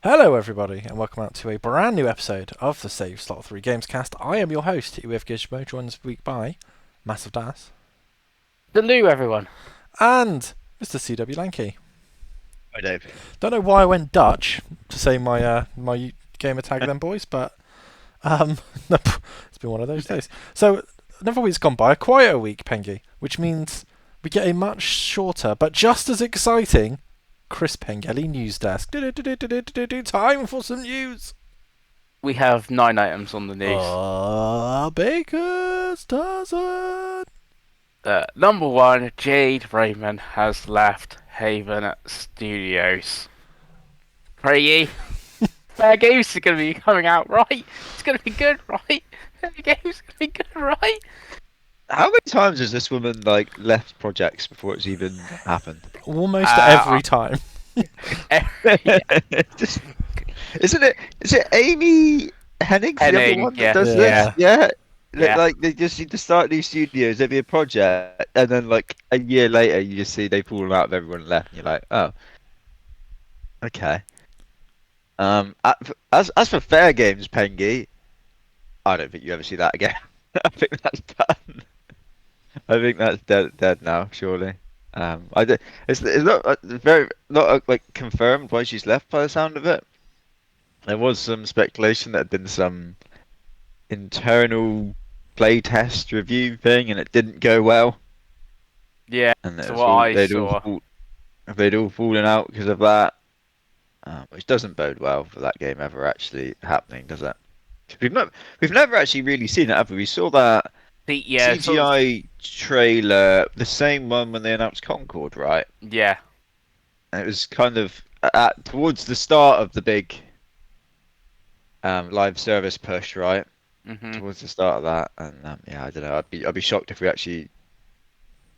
Hello, everybody, and welcome out to a brand new episode of the Save Slot 3 Gamescast. I am your host, with Gizmo, joined this week by Massive Das Hello, everyone. and Mr. CW Lanky. Hi, Dave. Don't know why I went Dutch to say my gamer tag then, boys, but it's been one of those days. So another week's gone by, a quieter week, Pengi, which means we get a much shorter but just as exciting Chris Pengelly news desk. Time for some news. We have 9 items on the news. Baker's dozen. Number 1, Jade Raymond has left Haven Studios. Pengi, Fair Games is going to be coming out, right? It's going to be good, right? Fair Games is going to be good, right? How many times has this woman left projects before it's even happened? Almost every time. Just, isn't it? Is it Amy Hennig, the other Hennig, one yeah. that does Yeah. this? Yeah. Yeah. Like they just need to start new studios. There'd be a project, and then like a year later, you just see they've fallen out of everyone left, and you're like, oh, okay. As for fair games, Pengi, I don't think you ever see that again. I think that's done. I think that's dead now, surely. It's not very not like confirmed why she's left by the sound of it. There was some speculation that had been some internal playtest review thing, and it didn't go well, Yeah, and that's what I saw. they'd all fallen out because of that, which doesn't bode well for that game ever actually happening, does it? 'Cause we've never actually really seen it, have we? We saw that Yeah, CGI trailer, the same one when they announced Concord, right? yeah. And it was kind of towards the start of the big live service push, right? hmm Towards the start of that, and yeah, I don't know. I'd be shocked if we actually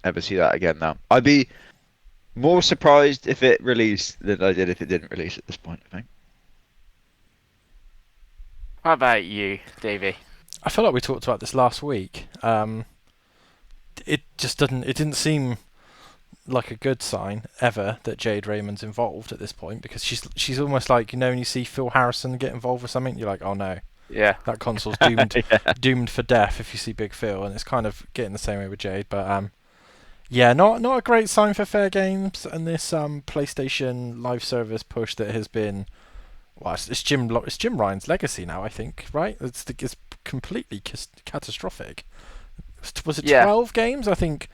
ever see that again. Now, I'd be more surprised if it released than I did if it didn't release at this point, I think. How about you, Davey? I feel like we talked about this last week. It just didn't. It didn't seem like a good sign ever that Jade Raymond's involved at this point, because she's almost like, when you see Phil Harrison get involved with something, you're like, oh no, Yeah. that console's doomed Yeah. doomed for death if you see Big Phil, and it's kind of getting the same way with Jade. But yeah, not a great sign for Fair Games and this PlayStation live service push that has been. Well, it's Jim Ryan's legacy now, I think, right? It's completely catastrophic. Was it Yeah. 12 games? I think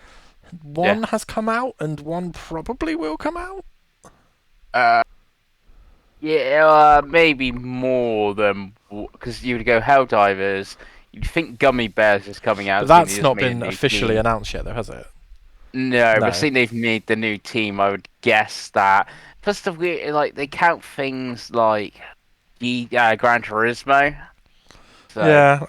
one has come out and one probably will come out. Yeah, maybe more than because you would go Helldivers. You'd think Gummy Bears is coming out. But that's not been officially announced yet, though, has it? No, No. but seeing they've made the new team, I would guess that. Plus, the weird, like they count things like the Gran Turismo. So, Yeah,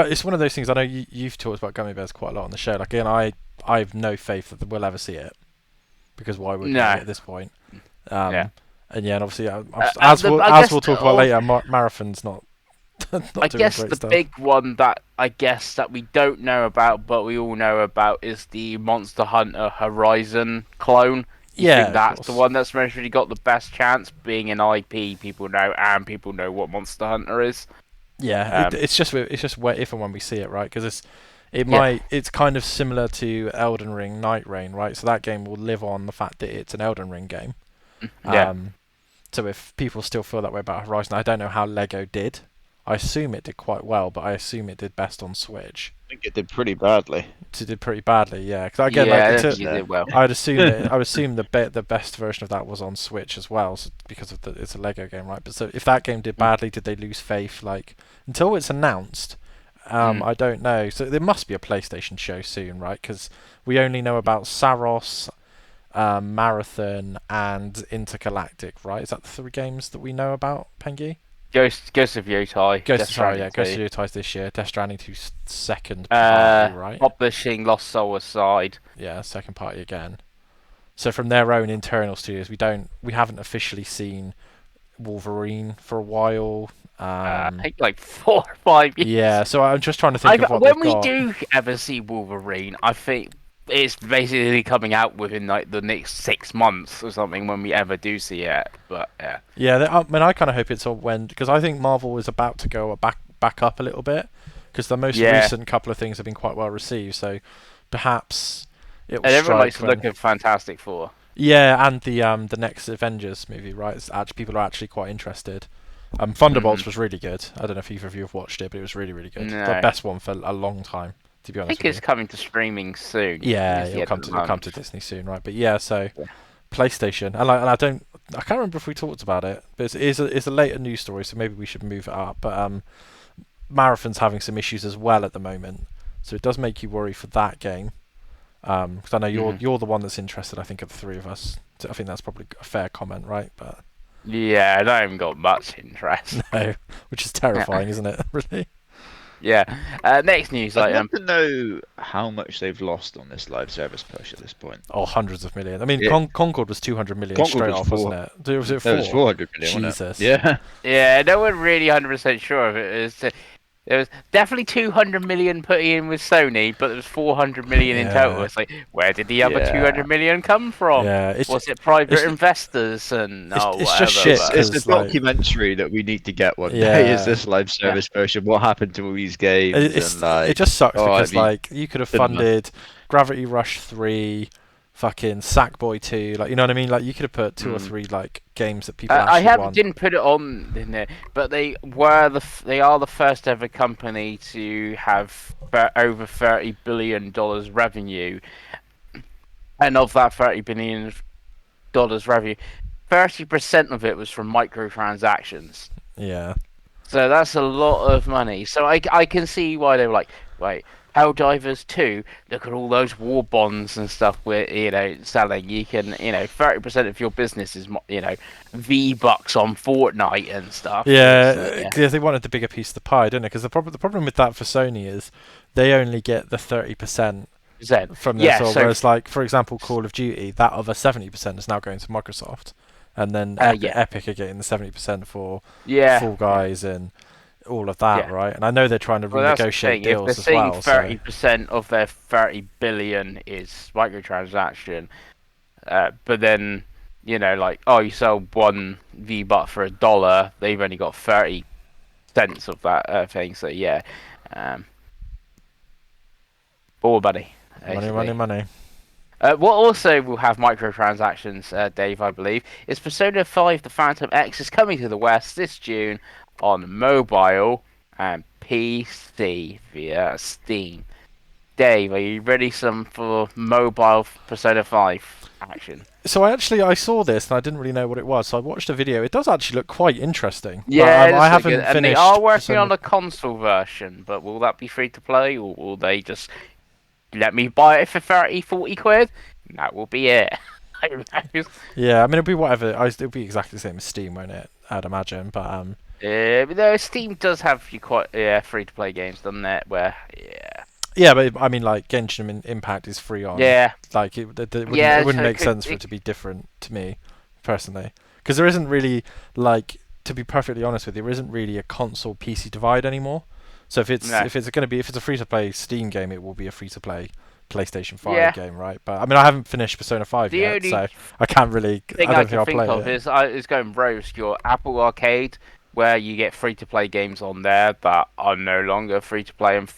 it's one of those things. I know you've talked about Gummy Bears quite a lot on the show. Like, again, I have no faith that we'll ever see it, because why would we No. at this point? Yeah. And yeah, and obviously, I as we'll guess talk the- about later, Marathon's not not I doing guess great the stuff. big one that we don't know about, but we all know about, is the Monster Hunter Horizon clone. Yeah, think of that's course. the one that's most really got the best chance, being an IP people know, and people know what Monster Hunter is. Yeah, it's just where if and when we see it, right? Because it's kind of similar to Elden Ring Night Rain, right? So that game will live on the fact that it's an Elden Ring game. Yeah. So if people still feel that way about Horizon, I don't know how Lego did. I assume it did quite well, but I assume it did best on Switch. I think it did pretty badly. It did pretty badly, yeah. Because again, yeah, I like, don't think you did well. I'd assume that I would assume the best version of that was on Switch as well, so, because of it's a Lego game, right? But so if that game did badly, did they lose faith? Like, until it's announced, I don't know. So there must be a PlayStation show soon, right? Because we only know about Saros, Marathon, and Intergalactic, right? Is that the 3 games that we know about, Pengi? Ghost of Yotai. Ghost of Yotai's this year. Death Stranding 2's second party, right? Publishing Lost Soul Aside. Yeah, second party again. So from their own internal studios, we haven't officially seen Wolverine for a while. I think like 4 or 5 years. Yeah, so I'm just trying to think of what when they've we got. do ever see Wolverine, I think it's basically coming out within like the next 6 months or something when we ever do see it. But yeah, Yeah, I mean, I kind of hope it's all when because I think Marvel is about to go back up a little bit because the most yeah, recent couple of things have been quite well received. So perhaps it will and everyone likes strike to when. look at Fantastic Four. Yeah, and the next Avengers movie, right? It's actually, people are actually quite interested. Thunderbolts was really good. I don't know if either of you have watched it, but it was really, really good. No, The I best one for a long time, to be honest think with it's you. coming to streaming soon. Yeah, It's the end of the it'll come month. to Disney soon, right? But yeah, so Yeah. PlayStation, and I can't remember if we talked about it, but it's a later news story, so maybe we should move it up. But Marathon's having some issues as well at the moment, so it does make you worry for that game. Because I know you're the one that's interested. I think of the three of us. So I think that's probably a fair comment, right? But Yeah, I haven't got much interest. no, which is terrifying, isn't it? Really? Yeah. Next news I'd love item. to know how much they've lost on this live service push at this point. Oh, hundreds of million. I mean, Yeah. Concord was 200 million Concord straight was off, four. wasn't it? Was it No, it was 4? 400 million, wasn't Jesus. it? Yeah. Yeah, no one really 100% sure of it. There was definitely 200 million put in with Sony, but there was 400 million in total. Yeah. It's like, where did the other Yeah. 200 million come from? Yeah, Was it private it's- investors and it's whatever? just shit, but- It's the 'cause, like- documentary that we need to get one Yeah. day. Is this live service version? What happened to all these games? It just sucks oh, because it'd be like you could have cinema. funded Gravity Rush 3, fucking Sackboy 2, like you know what I mean? Like you could have put 2 or 3 like games that people I actually want. didn't put it on in there, but they are the first ever company to have over $30 billion revenue, and of that $30 billion revenue, 30% of it was from microtransactions. Yeah. So that's a lot of money. So I can see why they were like, wait, Helldivers 2, look at all those war bonds and stuff we're, selling. You can, 30% of your business is, V-Bucks on Fortnite and stuff. Yeah, they wanted the bigger piece of the pie, don't they? Because the problem with that for Sony is they only get the 30% from their soul. Whereas, like for example, Call of Duty, that other 70% is now going to Microsoft, and then Epic are getting the 70% for Fall Guys and all of that, right? And I know they're trying to renegotiate deals as well. If they're saying 30% of their 30 billion is microtransaction, but then you sell one V-Buck for $1, they've only got 30 cents of that thing. So yeah, all money. Money. What also will have microtransactions, Dave, I believe, is Persona 5 The Phantom X is coming to the West this June on mobile and PC via Steam. Dave, are you ready for mobile Persona 5 action? So I saw this and I didn't really know what it was, so I watched a video. It does actually look quite interesting. Yeah, but, I haven't good. finished. And they are working Persona... on the console version, but will that be free to play, or will they just let me buy it for 30, 40 quid? And that will be it. Yeah, I mean it'll be whatever. It'll be exactly the same as Steam, won't it? I'd imagine, but no, Steam does have you quite free to play games, doesn't it? Where yeah, but I mean like Genshin Impact is free on. Yeah. Like it wouldn't make sense for it to be different to me personally, because there isn't really like, to be perfectly honest with you, there isn't really a console PC divide anymore. So if it's a free to play Steam game, it will be a free to play PlayStation 5 game, right? But I mean, I haven't finished Persona 5 yet, so I can't really. I don't think I'll play it. Is going roast your Apple Arcade, where you get free to play games on there that are no longer free to play, and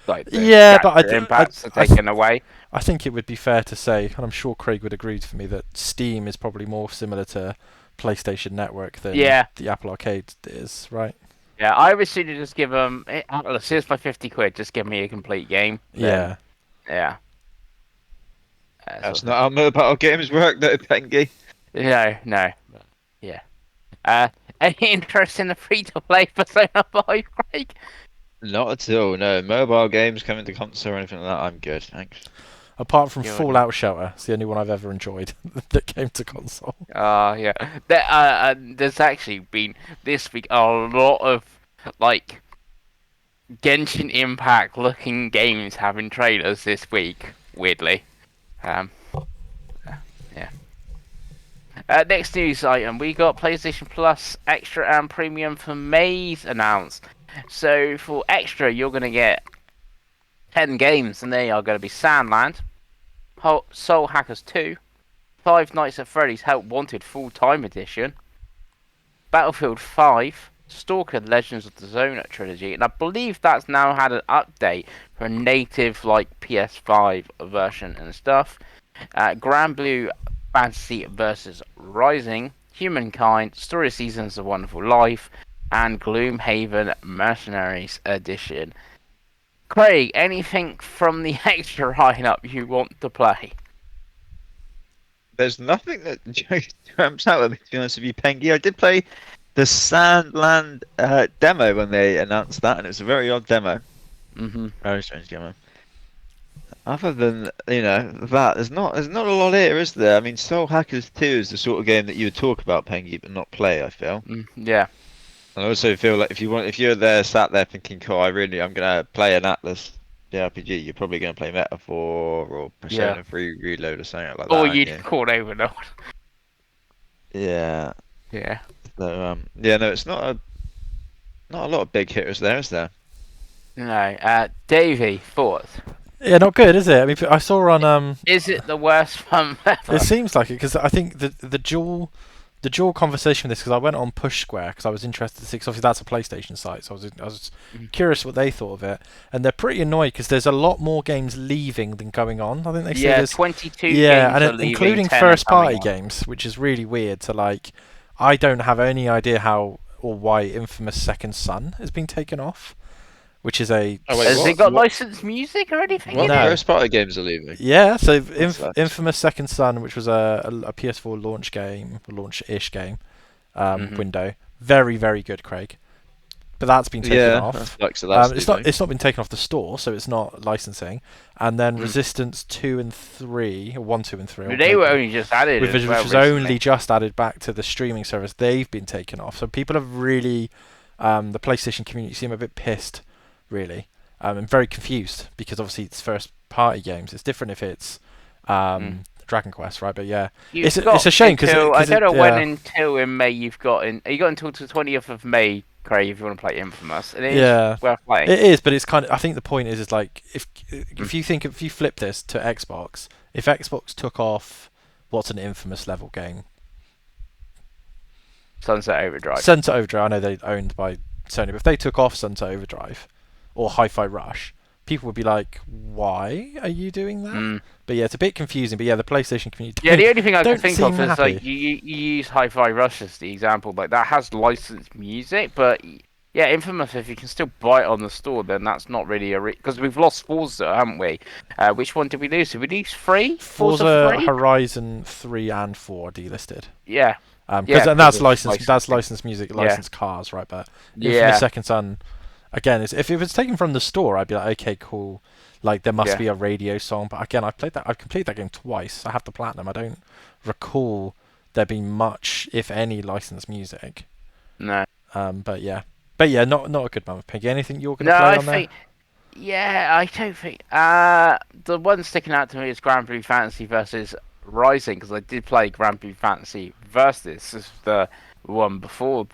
but impacts are taken away. I think it would be fair to say, and I'm sure Craig would agree with me, that Steam is probably more similar to PlayStation Network than the Apple Arcade is, right? Yeah, I would sooner just give them, Atlas, here's my 50 quid, just give me a complete game. Yeah. Yeah. That's not how mobile games work, though, Pengi. No. Yeah. Any interest in the free-to-play Persona 5, Craig? Not at all, no. Mobile games coming to console or anything like that, I'm good, thanks. Apart from Fallout Shelter, it's the only one I've ever enjoyed that came to console. Yeah. There's actually been, this week, a lot of, like, Genshin Impact looking games having trailers this week, weirdly. Yeah. Next news item, we got PlayStation Plus Extra and Premium for May's announced. So for Extra, you're going to get 10 games, and they are going to be Sandland, Soul Hackers 2, Five Nights at Freddy's Help Wanted Full Time Edition, Battlefield 5, Stalker Legends of the Zone trilogy, and I believe that's now had an update for a native like PS5 version and stuff. Grand Blue Fantasy versus Rising, Humankind, Story of Seasons of Wonderful Life, and Gloomhaven Mercenaries Edition. Craig, anything from the extra lineup you want to play? There's nothing that jumps out at me, to be honest with you, Pengi. I did play the Sandland demo when they announced that, and it was a very odd demo. Very strange demo. Other than that, there's not a lot here, is there? I mean, Soul Hackers 2 is the sort of game that you would talk about, Pengi, but not play. I feel. Yeah. And I also feel like if you're there sat there thinking, "Cool, I'm gonna play an Atlas JRPG," you're probably gonna play Metaphor or Persona 3 Reload or something like that. Or aren't you'd you? call Overlord. Yeah. Yeah. So no, it's not a lot of big hitters there, is there? No. Davey, thoughts? Yeah, not good, is it? I mean, I saw on Is it the worst one ever? It seems like it because I think the dual conversation with this, because I went on Push Square because I was interested to see, because obviously that's a PlayStation site, so I was curious what they thought of it, and they're pretty annoyed because there's a lot more games leaving than going on. I think they say there's 22 yeah, games are and leaving, including 10 are first party coming on. games, which is really weird. So like, I don't have any idea how or why Infamous Second Son has been taken off, which is a Oh, wait, Has what? it got What? licensed music or anything? What in No. it? first party games are leaving? yeah. So What's that? Infamous Second Son, which was a PS4 launch game, launch-ish game. Window. Very, very good, Craig. But that's been taken off. Like so that's It's not been taken off the store, so it's not licensing. And then Resistance 2 and 3, or 1, 2 and 3. But they were only just added which as well was recently. only just added back to the streaming service. They've been taken off. So people have really the PlayStation community seem a bit pissed, really. And very confused because obviously it's first party games. It's different if it's Dragon Quest, right? But yeah, it's a shame because I don't know when until in May you got until the 20th of May, Craig, if you want to play Infamous. It is worth playing. It is, but it's kind of. I think the point is like if you flip this to Xbox, if Xbox took off what's an Infamous level game, Sunset Overdrive. Sunset Overdrive. I know they're owned by Sony, but if they took off Sunset Overdrive or Hi-Fi Rush, people would be like, "Why are you doing that?" But yeah, it's a bit confusing. But yeah, the PlayStation community. Yeah, the only thing I can don't think seem of is happy. like you use Hi-Fi Rush as the example, like that has licensed music, but yeah, Infamous, if you can still buy it on the store, then that's not really because we've lost Forza, haven't we? Which one did we lose? Did we lose 3? Forza 3? Horizon 3 and 4 delisted. Yeah. And because that's of licensed. That's licensing. licensed music, licensed cars, right? But Yeah. Infamous Second Son, again, if it was taken from the store, I'd be like, okay, cool. Like there must be a radio song. But again, I've completed that game twice. I have the platinum. I don't recall there being much, if any, licensed music. No. But yeah, not a good one with Peggy. Anything you're gonna No, play I on think. Yeah, I don't think. The one sticking out to me is Grand Blue Fantasy versus Rising, because I did play Grand Blue Fantasy versus this is the one before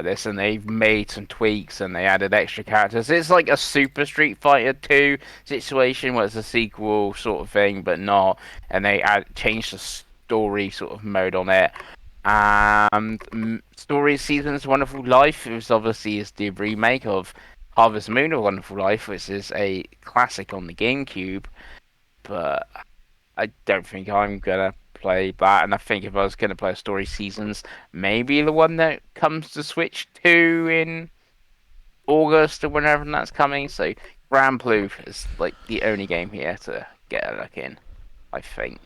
this, and they've made some tweaks and they added extra characters. It's like a Super Street Fighter 2 situation where it's a sequel sort of thing, but not, and they changed the story sort of mode on it. And Story of Seasons Wonderful Life, it was obviously is the remake of Harvest Moon of Wonderful Life, which is a classic on the GameCube, but I don't think I'm gonna play that. And I think if I was gonna play a Story Seasons, maybe the one that comes to Switch 2 in August or whenever that's coming. So Grand Blue is like the only game here to get a look in, I think.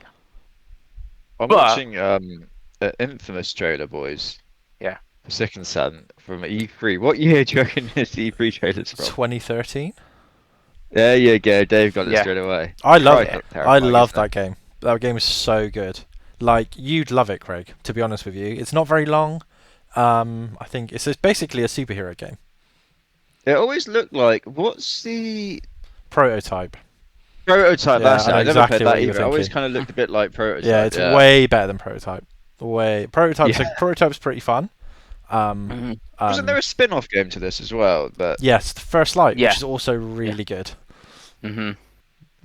I'm watching an Infamous trailer, boys. Yeah. The Second Son from E3. What year do you reckon this E3 trailer's from? 2013. There you go. Dave got it straight away. I love Christ, it. that's I terrifying, love isn't it? that game. That game is so good. Like you'd love it, Craig. To be honest with you, it's not very long. I think it's basically a superhero game. It always looked like what's the Prototype. prototype? Yeah, That's I it. know I never exactly played what that you were either. It always thinking. kind of looked a bit like prototype. Yeah, it's way better than Prototype. Prototype's pretty fun. Wasn't there a spin-off game to this as well? But yes, First Light, Yeah. which is also really good.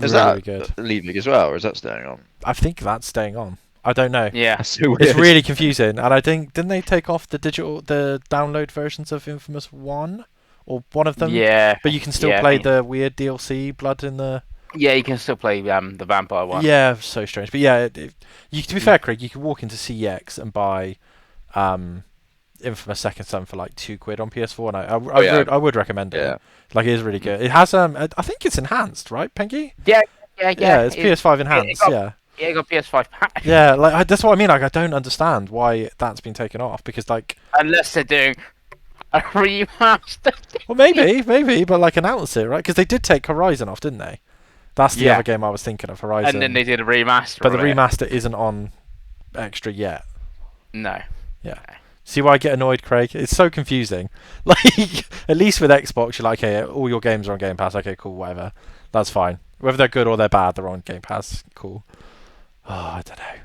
Is Really, that really good. leaving as well, or is that staying on? I think that's staying on. I don't know. Yeah. That's so It's weird. really confusing, and I think didn't they take off the download versions of Infamous One, or one of them? Yeah. But you can still Yeah. play the weird DLC, Blood in the. Yeah, you can still play the vampire one. Yeah, so strange. But yeah, you to be fair, Craig, you can walk into CEX and buy Infamous Second Son for like £2 on PS4, and I would recommend it. Yeah. Like it is really good. It has I think it's enhanced, right, Pengi? Yeah. Yeah, it's PS5 enhanced. Yeah. Yeah, it got PS5 pack. Yeah, like that's what I mean. Like I don't understand why that's been taken off because like. Unless they're doing a remaster. Well, maybe, but like announce it, right? Because they did take Horizon off, didn't they? That's the other game I was thinking of, Horizon. And then they did a remaster. But the of it. remaster isn't on extra yet. No. Yeah. See why I get annoyed, Craig? It's so confusing. Like, at least with Xbox, you're like, okay, all your games are on Game Pass. Okay, cool, whatever. That's fine. Whether they're good or they're bad, they're on Game Pass. Cool. Oh, I don't know.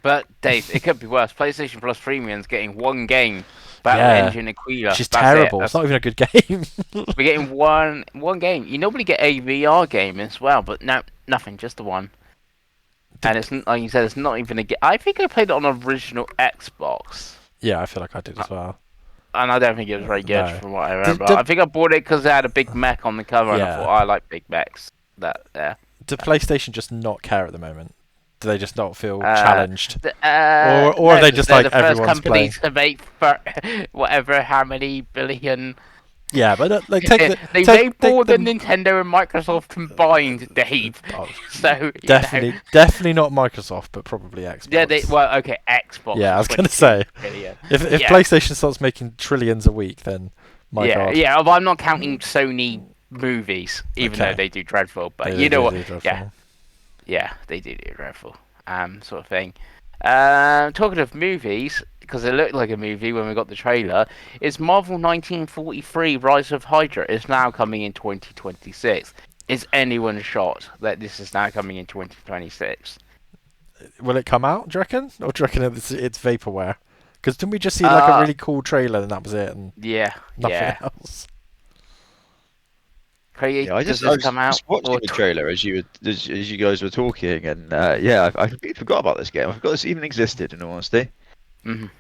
But Dave, it could be worse. PlayStation Plus Premium's getting one game, Battle Yeah. Engine Aquila. Which is terrible. It's not even a good game. We're getting one game. You normally get a VR game as well, but no, nothing, just the one. And it's like you said, it's not even a game. I think I played it on original Xbox, Yeah, I feel like I did as well. and I don't think it was very good No. from what I remember. the- I think I bought it because it had a big mech on the cover, and I Yeah. thought, I like big mechs. Do PlayStation just not care at the moment? Do they just not feel Uh, challenged? Or are they just they're like the first everyone's company playing? to make for whatever how many billion? Yeah, but like take the They take, made more take than Nintendo and Microsoft combined, Dave. Oh, So definitely not Microsoft, but probably Xbox. Yeah, okay, Xbox. Yeah, I was is gonna say billion. if Yeah. PlayStation starts making trillions a week, then my God. Yeah. Well, I'm not counting Sony movies, even Okay. though they do dreadful. But They you know do what? do dreadful. Yeah, they do dreadful. Sort of thing. Talking of movies, because it looked like a movie when we got the trailer, is Marvel 1943: Rise of Hydra is now coming in 2026. Is anyone shocked that this is now coming in 2026? Will it come out? Do you reckon? Or do you reckon it's vaporware? Because didn't we just see like a really cool trailer and that was it, and Yeah. nothing else? Craig, Yeah, I does was this come out? just watching the trailer as you guys were talking, and I completely forgot about this game. I forgot this even existed. In all honesty. Mhm.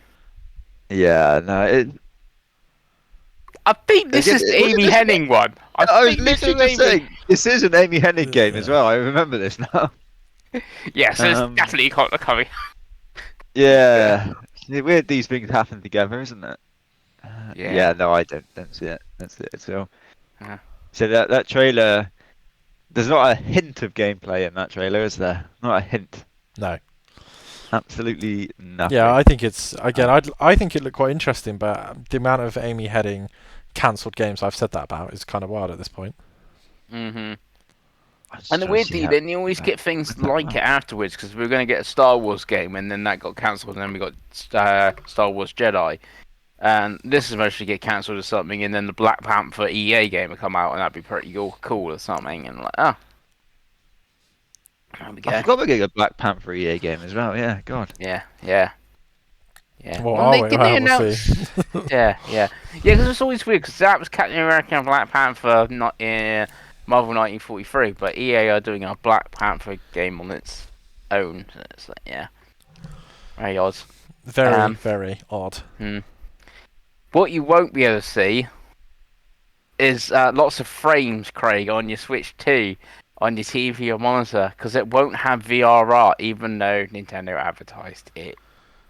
Yeah, no, I think this is the Amy Henning one. I was think this literally is just Amy- saying this is an Amy Hennig game as well. I remember this now. Yeah, so it's definitely coming. Yeah, it's weird these things happen together, isn't it? Yeah. Yeah, no, I don't see it. That's it at all. Uh-huh. So that trailer, there's not a hint of gameplay in that trailer, is there? Not a hint. No. Absolutely nothing. Yeah, I think it's again. I think it looked quite interesting, but the amount of Amy Heading cancelled games I've said that about is kind of wild at this point. Mm-hmm. I just And the don't weird see thing, how- then you always get things like it afterwards, because we were going to get a Star Wars game, and then that got cancelled, and then we got Star Wars Jedi. And this is mostly get cancelled or something, and then the Black Panther EA game will come out, and that'd be pretty cool or something. And like, oh, there we go. I forgot we're getting a Black Panther EA game as well. Yeah, God. Yeah. Well, Well, are they we? didn't Well, we'll announce. see. Yeah. Because it's always weird because that was Captain America and Black Panther, not in Marvel 1943, but EA are doing a Black Panther game on its own. So it's like, yeah, very odd. Very, very odd. What you won't be able to see is lots of frames, Craig, on your Switch 2, on your TV or monitor, because it won't have VRR, even though Nintendo advertised it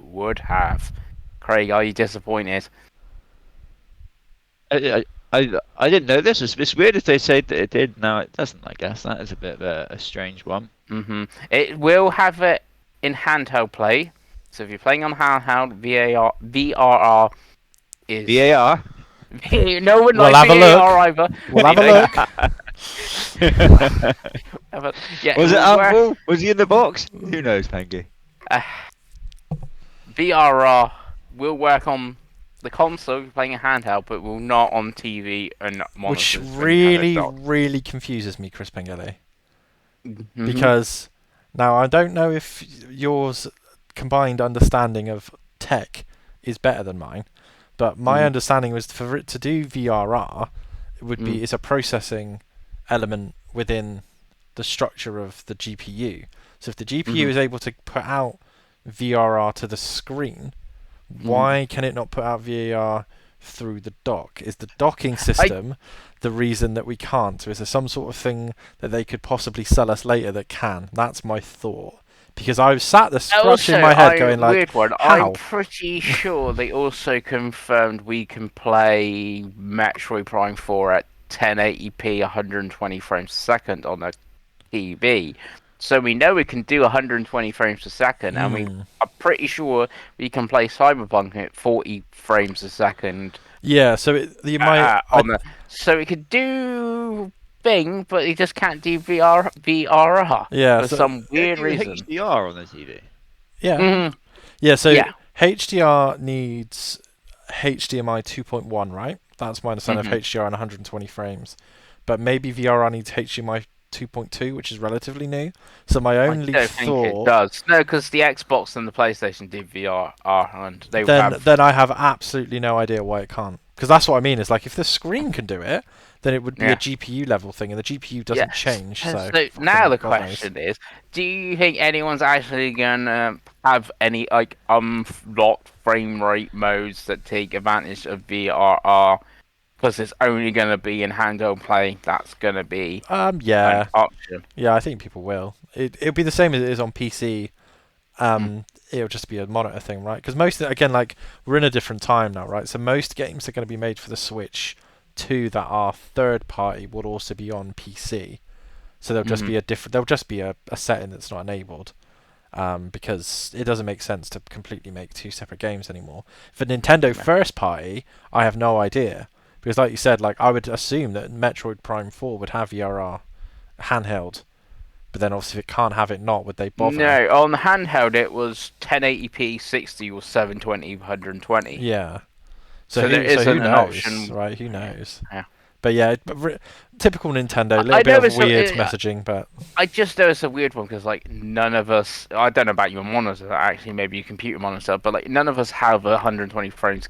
would have. Craig, are you disappointed? I didn't know this. It's weird if they say that it did. No, it doesn't. I guess that is a bit of a strange one. It will have it in handheld play. So if you're playing on handheld, VRR is... VAR. No one We'll likes have a VAR either. We'll have a look. Yeah, Was it will work- Apple? Was he in the box? Who knows, Pengi? VRR will work on the console if you're playing a handheld, but will not on TV and Which monitors. really confuses me, Chris Pengelly. Because now I don't know if yours combined understanding of tech is better than mine, but my understanding was for it to do VRR, it would be it's a processing element within the structure of the GPU. So if the GPU is able to put out VRR to the screen, why can it not put out VRR through the dock? Is the docking system the reason that we can't? Or is there some sort of thing that they could possibly sell us later that can? That's my thought. Because I was sat there scratching my head going like, weird one. how? I'm pretty sure they also confirmed we can play Metroid Prime 4 at 1080p 120 frames per second on a TV. So we know we can do 120 frames per second, and we are pretty sure we can play Cyberpunk at 40 frames a second. Yeah, so So it could do thing, but it just can't do VR Yeah, for so some weird reason. HDR on the TV. Yeah. Yeah, so HDR needs HDMI 2.1, right? That's my understanding of HDR and 120 frames. But maybe VRR needs HDMI 2.2, which is relatively new. So my only I don't think it does. No, because the Xbox and the PlayStation did VR, and they then I have absolutely no idea why it can't. Because that's what I mean. Is like if the screen can do it, then it would be a GPU level thing, and the GPU doesn't change. So now the question is: do you think anyone's actually gonna have any like unlocked frame rate modes that take advantage of VRR? Because it's only going to be in handheld play. That's going to be an option. Yeah, I think people will. It'll be the same as it is on PC. It'll just be a monitor thing, right? Because most, again, like we're in a different time now, right? So most games are going to be made for the Switch 2 that are third party would also be on PC. So there'll just be there'll just be a setting that's not enabled. Because it doesn't make sense to completely make two separate games anymore. For Nintendo first party, I have no idea. Because like you said, like I would assume that Metroid Prime 4 would have VRR handheld. But then obviously if it can't have it not, would they bother? No, on the handheld it was 1080p 60 or 720 120. Yeah. So there isn't an option. Right, who knows? Yeah. But yeah, typical Nintendo, a little bit of weird messaging, but... I just know it's a weird one because like none of us, I don't know about your monitor, actually maybe your computer monitor, but like none of us have a 120 frames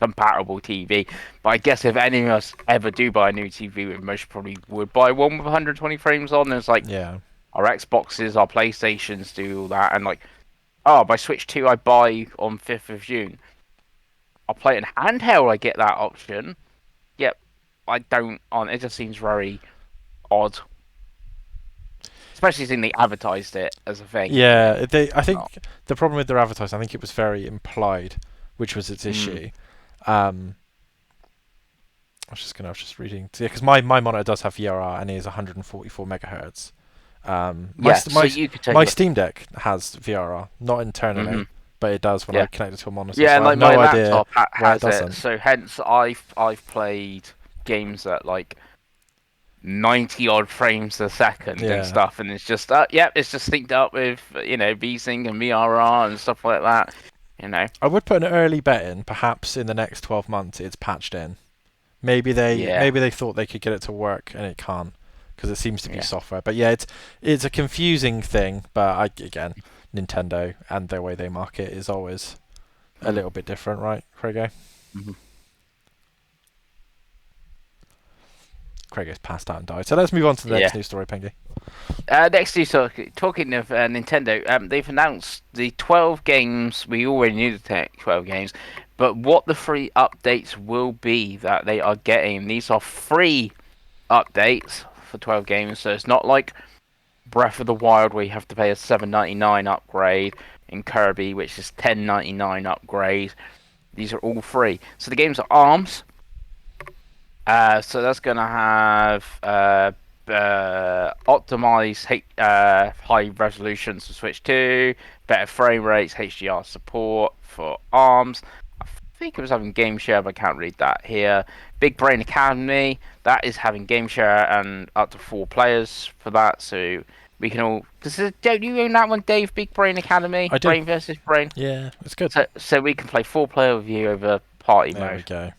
compatible TV. But I guess if any of us ever do buy a new TV, we most probably would buy one with 120 frames on. There's like our Xboxes, our PlayStations do all that, and like my Switch 2 I buy on 5th of June. I'll play it in handheld. I get that option. Yep, I don't. It just seems very odd. Especially since they advertised it as a thing. Yeah, I think the problem with their advertising, I think it was very implied, which was its issue. I was just reading. Yeah, because my monitor does have VRR and it is 144 megahertz. My Steam Deck has VRR, not internally, but it does when I connect it to a monitor. Yeah, so like I have my no idea laptop has it doesn't. So hence I've played games at like 90 odd frames a second and stuff, and it's just it's just synced up with VSync and VRR and stuff like that. I would put an early bet in. Perhaps in the next 12 months, it's patched in. Maybe they thought they could get it to work and it can't because it seems to be software. But yeah, it's a confusing thing. But again, Nintendo and the way they market is always a little bit different, right, Craigo? Craigo's passed out and died. So let's move on to the next news story, Pengi. Next news story. Talking of Nintendo, they've announced the 12 games. We already knew the 12 games, but what the free updates will be that they are getting. These are free updates for 12 games, so it's not like Breath of the Wild where you have to pay a $7.99 upgrade, in Kirby, which is $10.99 upgrade. These are all free. So the games are ARMS. So that's going to have optimized high resolutions for Switch 2, better frame rates, HDR support for ARMS. I think it was having game share, but I can't read that here. Big Brain Academy, that is having game share and up to 4 players for that. So we can all... Don't you own that one, Dave? Big Brain Academy? I do. Brain versus Brain? Yeah, it's good. So we can play 4-player with you over party mode. There we go.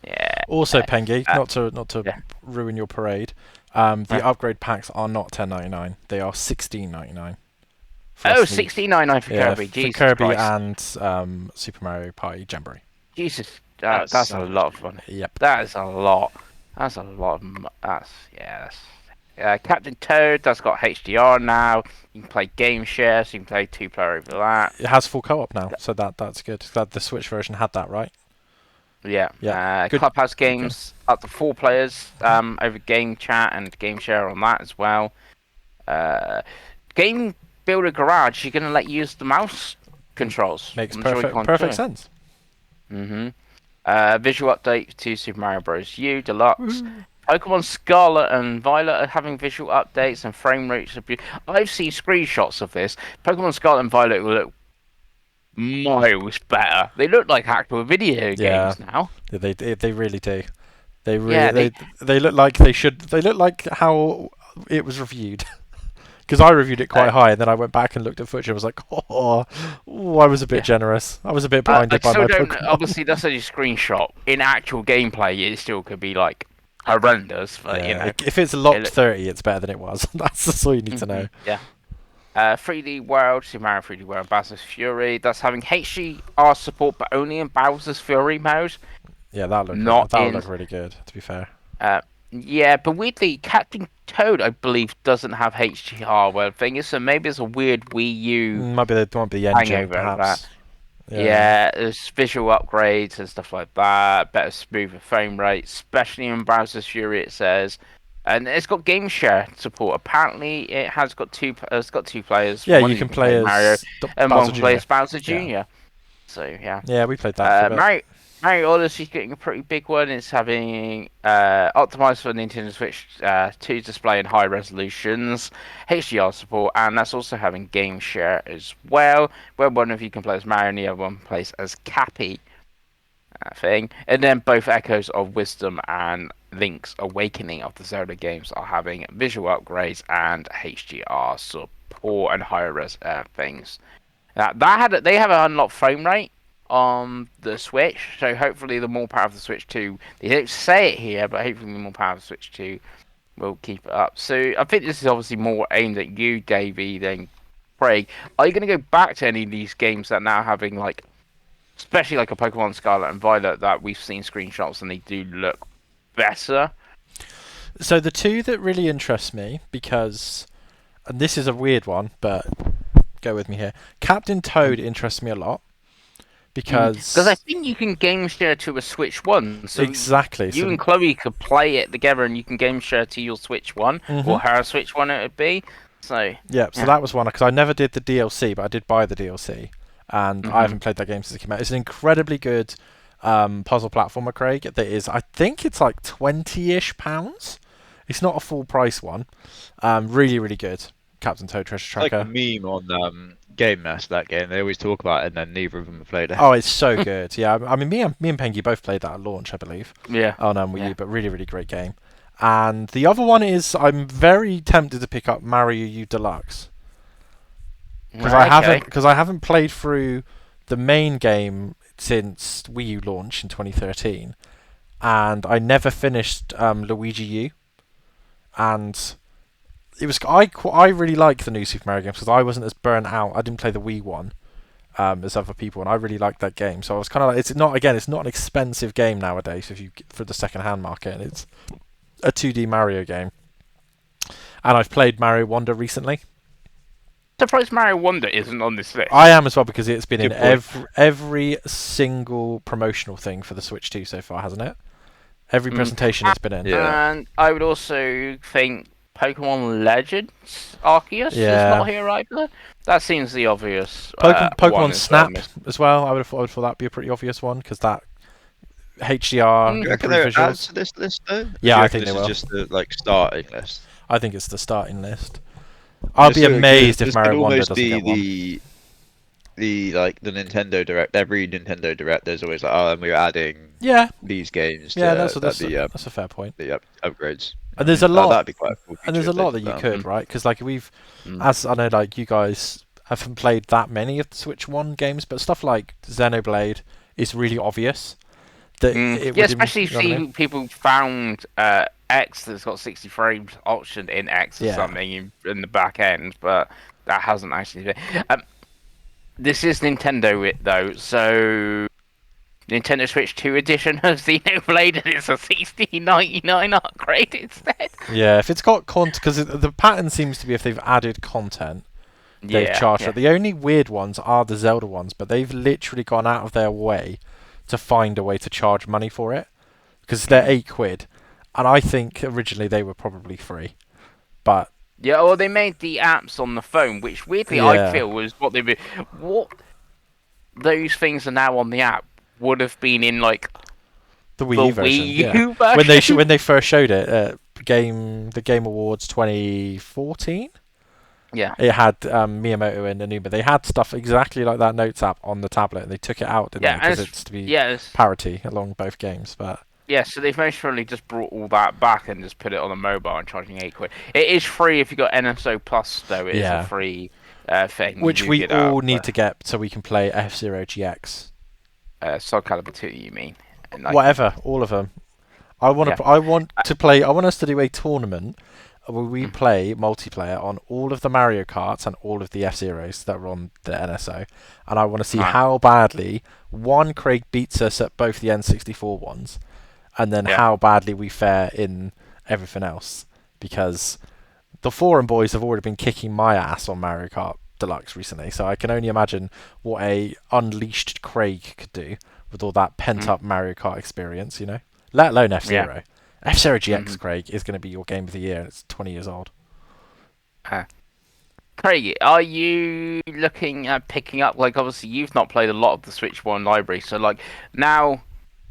Yeah. Also, Pengi, not to ruin your parade, the upgrade packs are not $10.99. They are $16.99. Oh, $16.99 for Kirby. For Jesus Kirby Christ. and Super Mario Party Jamboree. Jesus, that's a lot of fun. Yep. That is a lot. That's a lot of. That's Captain Toad, that's got HDR now. You can play game share, so you can play 2-player over that. It has full co-op now, so that's good. Glad the Switch version had that, right? Yeah. Yeah. Good. Clubhouse Okay. games up to 4 players over game chat and game share on that as well. Game Builder Garage, you're going to let you use the mouse controls. Makes on the Joy-Con perfect too. sense. Visual update to Super Mario Bros. U Deluxe. Pokemon Scarlet and Violet are having visual updates and frame rates. I've seen screenshots of this. Pokemon Scarlet and Violet will look miles better. They look like actual video games now. Yeah, they really do. They really they look like they should. They look like how it was reviewed. Because I reviewed it quite high, and then I went back and looked at footage and was like, I was a bit generous. I was a bit blinded by my Pokemon. Obviously, that's only a screenshot. In actual gameplay, it still could be like horrendous. But you know, if it's locked 30, it's better than it was. That's all you need to know. Yeah. 3D World, Super Mario 3D World, Bowser's Fury. That's having HDR support, but only in Bowser's Fury mode. Yeah, that would look really good. To be fair. Yeah, but weirdly, Captain Toad, I believe, doesn't have HDR. Well, thing is, so maybe it's a weird Wii U. Might be the engine, perhaps. Yeah, there's visual upgrades and stuff like that. Better, smoother frame rate, especially in Bowser's Fury. It says, and it's got game share support. Apparently, it has got two. It's got 2 players. Yeah, one you can play as Mario, and Bowser one can play as Jr. Bowser Jr. So yeah. Yeah, we played that. Mario Odyssey's getting a pretty big one. It's having optimized for Nintendo Switch 2 display in high resolutions, HDR support, and that's also having game share as well, where one of you can play as Mario and the other one plays as Cappy. Thing. And then both Echoes of Wisdom and Link's Awakening of the Zelda games are having visual upgrades and HDR support and higher res things. They have an unlocked frame rate on the Switch, so hopefully the more power of the Switch 2, they don't say it here, but hopefully the more power of the Switch 2 will keep it up. So I think this is obviously more aimed at you, Davey, than Craig. Are you going to go back to any of these games that now having, like, especially like a Pokemon Scarlet and Violet, that we've seen screenshots and they do look better? So the 2 that really interest me, because, and this is a weird one, but go with me here, Captain Toad interests me a lot. Because I think you can game share to a Switch 1. So exactly. You and Chloe could play it together and you can game share to your Switch 1 or her Switch 1 it would be. So that was one, because I never did the DLC, but I did buy the DLC. And I haven't played that game since it came out. It's an incredibly good puzzle platformer, Craig. That is, I think it's like £20-ish. It's not a full price one. Really, really good. Captain Toad Treasure Tracker. Like a meme on Gamescast, that game. They always talk about it, and then neither of them have played it. Oh, it's so good. Yeah, I mean, me and Pengi both played that at launch, I believe. Yeah. On Wii U, but really, really great game. And the other one is, I'm very tempted to pick up Mario U Deluxe. Because I haven't played through the main game since Wii U launch in 2013, and I never finished Luigi U. And it was I really like the new Super Mario games because I wasn't as burnt out. I didn't play the Wii one as other people, and I really liked that game. So I was kind of like, it's not an expensive game nowadays for the second-hand market, and it's a 2D Mario game. And I've played Mario Wonder recently. Surprised Mario Wonder isn't on this list. I am as well, because it's been in every single promotional thing for the Switch 2 so far, hasn't it? Every presentation it's been in. Yeah. And I would also think Pokemon Legends Arceus is not here either. That seems the obvious. Pokemon Snap as well. I would have thought that'd be a pretty obvious one, because that HDR Do you reckon they'll add visuals. to this list though? Yeah, I think they will. This is just the starting list. I think it's the starting list. I'll be amazed if Mario Wonder doesn't get one. The Nintendo Direct. Every Nintendo Direct, there's always like, and we're adding these games. That's a fair point. The upgrades. And there's a lot. That'd be quite cool. And there's a lot that you could, right? Because like as I know, like you guys haven't played that many of the Switch 1 games, but stuff like Xenoblade is really obvious. That especially if people found X that's got 60 frames option in X or something in the back end, but that hasn't actually been. This is Nintendo though, so Nintendo Switch 2 edition of Xenoblade, and it's a 16.99 upgrade instead. Yeah, if it's got content, because the pattern seems to be if they've added content, they've Yeah, charged yeah. it. The only weird ones are the Zelda ones, but they've literally gone out of their way to find a way to charge money for it, because they're £8, and I think originally they were probably free, but Yeah, well, they made the apps on the phone, which weirdly I yeah, feel was what they were. What those things are now on the app would have been in like the the Wii U version, Wii yeah, U version. when they first showed it at the Game Awards 2014. Yeah, It had Miyamoto and Anuma. They had stuff exactly like that Notes app on the tablet. They took it out, didn't they? yeah, and Because it's to be yes, parity along both games. But yeah. So they've most probably just brought all that back and just put it on the mobile and charging £8. It is free if you got NSO Plus, though. It is a yeah, free thing. You which do we get out all need to get so we can play F-Zero GX. Soul Calibur 2, you mean? And like, Whatever, all of them. I want yeah. to. I want to play. I want us to do a tournament where we Mm. play multiplayer on all of the Mario Karts and all of the F-Zeros that were on the NSO, and I want to see Right. how badly Craig beats us at both the N64 ones, and then Yeah. how badly we fare in everything else. Because the forum boys have already been kicking my ass on Mario Kart Deluxe recently, so I can only imagine what a unleashed Craig could do with all that pent up Mario Kart experience, you know? Let alone F-Zero. Yeah. F-Zero GX, Mhm. Craig, is going to be your game of the year, and it's 20 years old. Craig, are you looking at picking up? Like, obviously, you've not played a lot of the Switch One library, so like now,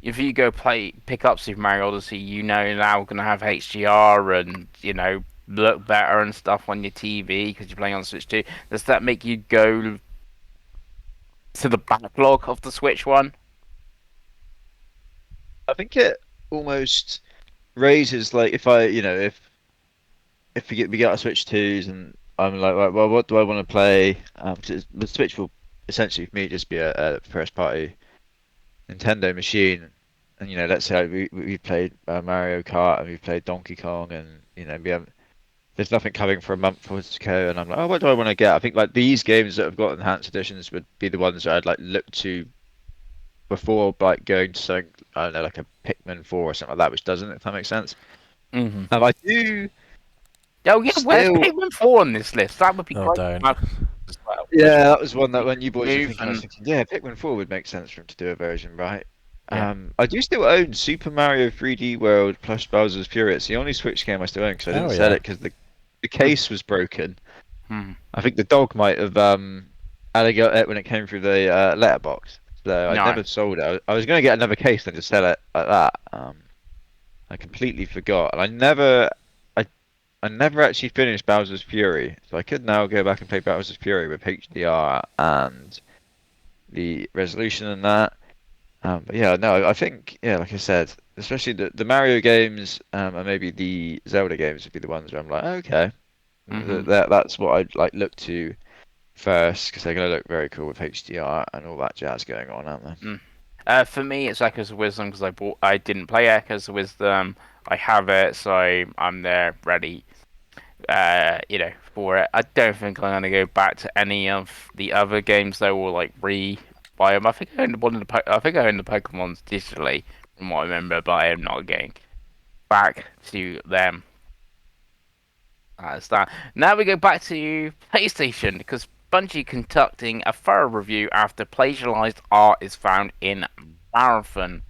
if you go pick up Super Mario Odyssey, you know you're now gonna have HDR and look better and stuff on your TV because you're playing on Switch 2. Does that make you go to the backlog of the Switch One? I think it almost raises like if I, if we get our Switch twos and I'm like, right, well, what do I want to play? 'Cause the Switch will essentially for me just be a first party Nintendo machine. And let's say we played Mario Kart and we played Donkey Kong, and we haven't. There's nothing coming for a month or so, and I'm like, oh, what do I want to get? I think like these games that have got enhanced editions would be the ones that I'd like look to before like going to something, I don't know, like a Pikmin 4 or something like that, which doesn't, if that makes sense. Mm-hmm. I do Oh yeah, where's still, Pikmin 4 on this list? That would be Oh, great. don't. As well. yeah, that was one that when you boys were Move thinking, I was and thinking, yeah, Pikmin 4 would make sense for him to do a version, right? yeah, I do still own Super Mario 3D World plus Bowser's Fury. It's the only Switch game I still own because I didn't Oh, sell yeah. it because the case was broken. hmm. I think the dog might have alligator it when it came through the letterbox. So I No. never sold it. I was going to get another case and just sell it like that. I completely forgot, and I never actually finished Bowser's Fury, so I could now go back and play Bowser's Fury with HDR and the resolution and that. But yeah, no, I think yeah, like I said, especially the Mario games and maybe the Zelda games would be the ones where I'm like, okay, that's what I'd like look to first because they're gonna look very cool with HDR and all that jazz going on, aren't they? For me, it's Echoes of Wisdom because I didn't play Echoes of Wisdom. I have it, so I'm there ready. For it. I don't think I'm gonna go back to any of the other games though, or like buy them. I think I owned I think I owned the Pokemon's digitally, from what I remember, but I am not going back to them. That's that. Now we go back to PlayStation because Bungie conducting a thorough review after plagiarized art is found in Marathon.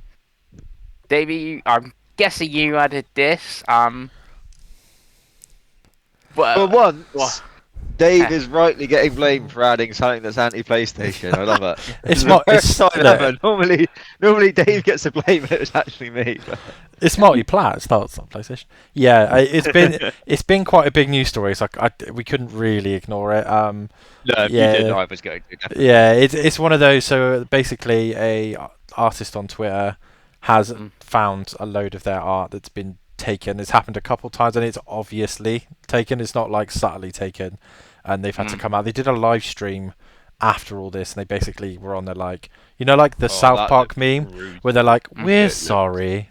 Davey, I'm guessing you added this. For Well, once, Dave is rightly getting blamed for adding something that's anti-PlayStation. I love it. It's This is not. the first time Look, ever. Normally Dave gets the blame, and it was actually me. it's multi-plat. It's not PlayStation. Yeah, it's been quite a big news story. So we couldn't really ignore it. No, if yeah, you did, I was going to. Definitely. yeah. It's one of those. So basically, a artist on Twitter has found a load of their art that's been taken. It's happened a couple times, and it's obviously taken. It's not like subtly taken, and they've had to come out. They did a live stream after all this, and they basically were on there like, like the South That Park looked meme rude. where they're like, "We're It looked- sorry.